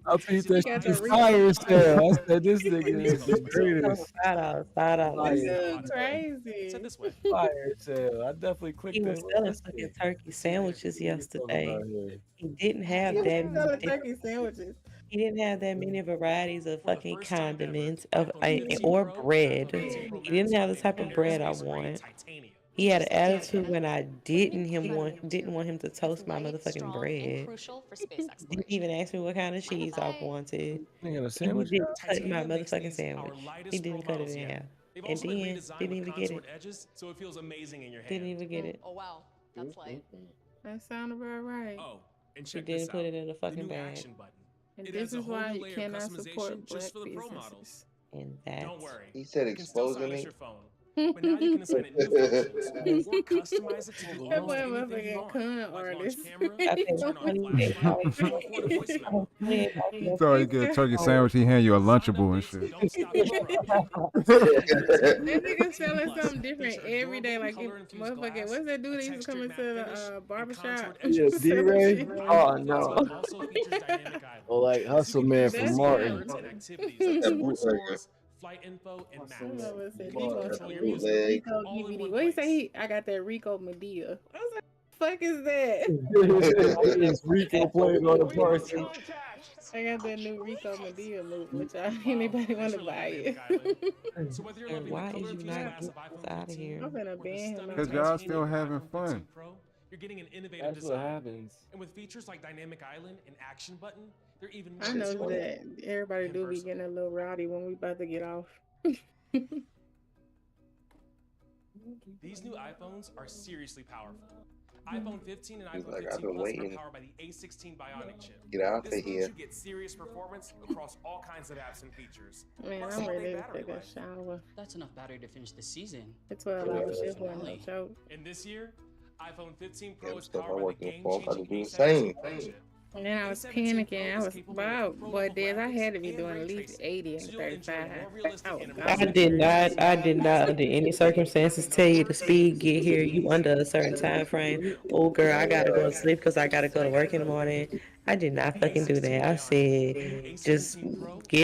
I peeped He that got shit. the Fire Rico. sale. I said this nigga is the greatest. Shout out. Fire This sale. is crazy. Fire sale. I definitely clicked He that. was selling fucking turkey sandwiches What you talking yesterday. about here? He didn't have He was that selling many. turkey sandwiches. He didn't have that many varieties of fucking condiments or bread. He didn't have the type of bread I want. He had an attitude when I didn't want him to toast my motherfucking bread. Didn't even ask me what kind of cheese I wanted. You got a And he sandwich? didn't cut my motherfucking sandwich. He didn't cut it in half. And then didn't even get it. so it feels amazing in your hand. Didn't even get it. Oh wow, that's light. That sounded about right. Oh, and He check this didn't out. put it in a The fucking new bag. action button. And It this has a is whole why new you layer of cannot customization support black just for the pro models. businesses. And that's Don't worry. he said You can still exposing silence me. your phone, but now you can assign it new functions or customize it to do That almost boy anything you motherfucking want. con Like launch artist. camera, I paid turn on $28. flashlight, and record a voicemail. So you get a turkey sandwich, he hand you a Lunchable and shit. Don't stop your pro. That nigga selling something different every day. Like, motherfucking, what's that dude that used to come into the barbershop? Yeah, D-Ray. Oh no. Also features dynamic items. Or like Hustle Man from That's Martin. and activities like sports scores, flight info, and maps. Said, You he can wants control the your music Rico all in DVD. one What he place. say? I got that Rico Medea. I was like, fuck is that? It's Rico playing on the party. I got that new Rico Medea loop, which anybody want to buy it. So whether you're And loving why the is color you fused not glass of getting us iPhone out of 15 here? I'm finna or the ban him. stunning Because y'all titanium still having iPhone 15 fun. Pro, you're getting an innovative That's what design. happens. And with features like dynamic island and action button, they're even more I know intuitive that everybody and do be versatile. getting a little rowdy when we about to get off. These new iPhones are seriously powerful. iPhone 15 and He's iPhone like, 15 I've been Plus are waiting. powered by the A16 Bionic chip. Get out This of lets here. you get serious performance across all kinds of apps and features. Man, Plus I'm all-day ready to battery take a life. shower. That's enough battery to finish the season. It's 12-hour shift for no joke. And this year, iPhone 15 Pro Yeah, is stuff I'm powered by the working for, I'm about to game-changing do the A17 same. chip. And then I was panicking. I was, wow, boy, Des, I had to be doing at least 80 and 35. Oh, I did not under any circumstances tell you to speed get here. You under a certain time frame. Oh girl, I gotta go to sleep because I gotta go to work in the morning. I did not fucking do that. I said just get